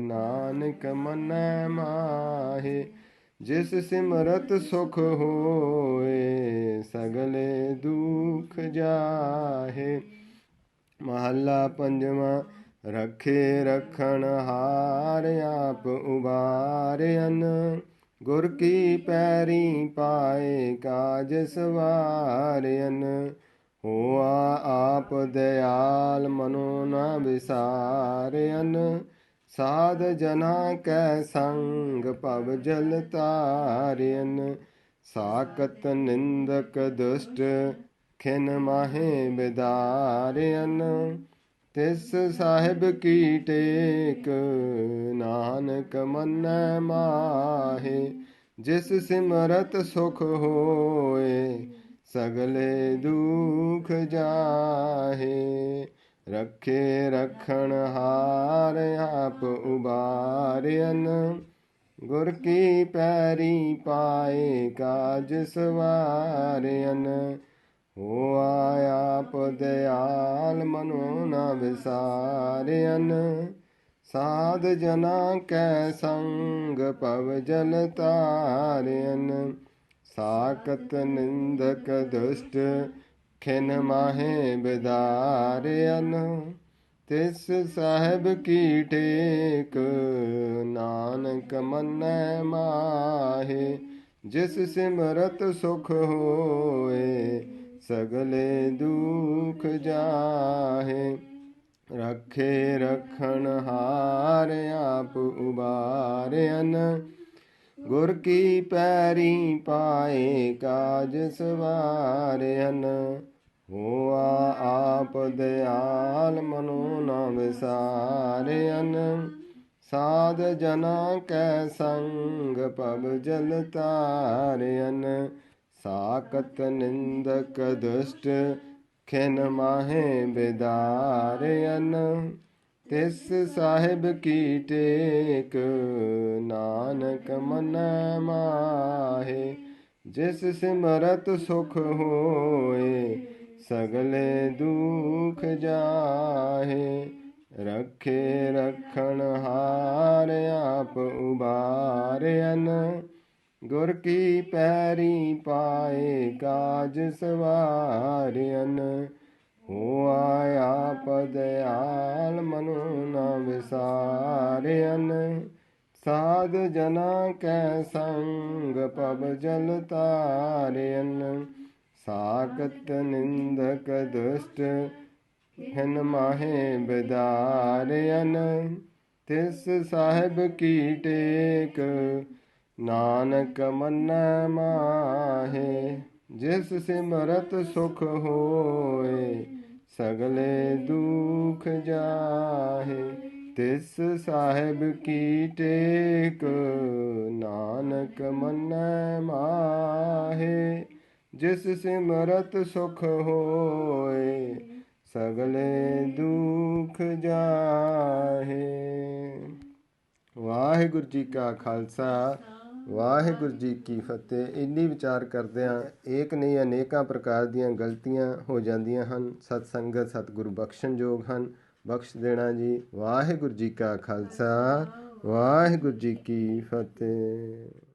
ਨਾਨਕ ਮੰਨੈ ਮਾਹੇ। ਜਿਸ ਸਿਮਰਤ ਸੁਖ ਹੋਏ, ਸਗਲੇ ਦੁਖ ਜਾਹੇ। ਮਹੱਲਾ ਪੰਜਵਾਂ। ਰੱਖੇ ਰੱਖਣ ਹਾਰ ਆਪ ਉਬਾਰਿਅਨ, ਗੁਰ ਕੀ ਪੈਰੀ ਪਾਏ ਕਾਜ ਸਵਾਰਿਅਨ। ਹੋਆ ਆਪ ਦਇਆਲ ਮਨੋ ਨਾ ਵਿਸਾਰਿਅਨ, ਸਾਧ ਜਨਾ ਕੈ ਸੰਗ ਭਵ ਜਲ ਤਾਰਿਅਨ। ਸਾਕਤ ਨਿੰਦਕ ਦੁਸ਼ਟ ਖਿਨ ਮਾਹੇ ਬਿਦਾਰਿਅਨ, ਤਿਸ ਸਾਹਿਬ ਕੀ ਟੇਕ ਨਾਨਕ ਮੰਨੈ ਮਾਹੇ। ਜਿਸ ਸਿਮਰਤ ਸੁਖ ਹੋਏ, ਸਗਲੇ ਦੁਖ ਜਾਹੇ। ਰੱਖੇ ਰੱਖਣ ਹਾਰ ਆਪ ਉਬਾਰਿਅਨ, ਗੁਰ ਕੀ ਪੈਰੀ ਪਾਏ ਕਾਜ ਸਵਾਰਿਅਨ। ਹੋਆ ਆਪ ਦਇਆਲ ਮਨੋ ਨਾ ਵਿਸਾਰਿਅਨ, ਸਾਧ ਜਨਾ ਕੈ ਸੰਗ ਭਵ ਜਲ ਤਾਰਿਅਨ। ਸਾਕਤ ਨਿੰਦਕ ਦੁਸ਼ਟ ਖਿਨ ਮਾਹੇ ਬਿਦਾਰਿਅਨ, ਤਿਸ ਸਾਹਿਬ ਕੀ ਟੇਕ ਨਾਨਕ ਮੰਨੈ ਮਾਹੇ। ਜਿਸ ਸਿਮਰਤ ਸੁਖ ਹੋਏ, ਸਗਲੇ ਦੁਖ ਜਾਹੇ। ਰੱਖੇ ਰੱਖਣ ਹਾਰ ਆਪ ਉਬਾਰਿਅਨ, ਗੁਰ ਕੀ ਪੈਰੀ ਪਾਏ ਕਾਜ ਸਵਾਰਿਅਨ। ਹੋਆ ਆਪ ਦਇਆਲ ਮਨੋ ਨਾ ਵਿਸਾਰਿਅਨ, ਸਾਧ ਜਨਾ ਕੈ ਸੰਗ ਭਵ ਜਲ ਤਾਰਿਅਨ। ਸਾਕਤ ਨਿੰਦਕ ਦੁਸ਼ਟ ਖਿਨ ਮਾਹੇ ਬਿਦਾਰਿਅਨ, ਤਿਸ ਸਾਹਿਬ ਕੀ ਟੇਕ ਨਾਨਕ ਮੰਨੈ ਮਾਹੇ। ਜਿਸ ਸਿਮਰਤ ਸੁਖ ਹੋਏ, ਸਗਲੇ ਦੁਖ ਜਾਹੇ। रखे रखण हार आप उबारन। गुर की पैरी पाए काज सवारन। हो आया पदयाल मनु न विसारन। साध जना कै संग पव जल तारन। साकत निंदक दुष्ट हिन माहे बिदारन। तिस साहिब की टेक नानक मन्नै माहे। जिस सिमरत सुख होए सगले दुख जाहे। तिस साहिब की टेक नानक मन्नै माहे। जिस सिमरत सुख होए सगले दुख जाहे। ਵਾਹਿਗੁਰੂ ਜੀ ਕਾ ਖਾਲਸਾ ਵਾਹਿਗੁਰੂ ਜੀ ਕੀ ਫਤਿਹ। ਇੰਨੀ ਵਿਚਾਰ ਕਰਦਿਆਂ ਏਕ ਨਹੀਂ ਅਨੇਕਾਂ ਪ੍ਰਕਾਰ ਦੀਆਂ ਗਲਤੀਆਂ ਹੋ ਜਾਂਦੀਆਂ ਹਨ। ਸਤ ਸੰਗਤ ਸਤਿਗੁਰੂ ਬਖਸ਼ਣਯੋਗ ਹਨ, ਬਖਸ਼ ਦੇਣਾ ਜੀ। ਵਾਹਿਗੁਰੂ ਜੀ ਕਾ ਖਾਲਸਾ ਵਾਹਿਗੁਰੂ ਜੀ ਕੀ ਫਤਿਹ।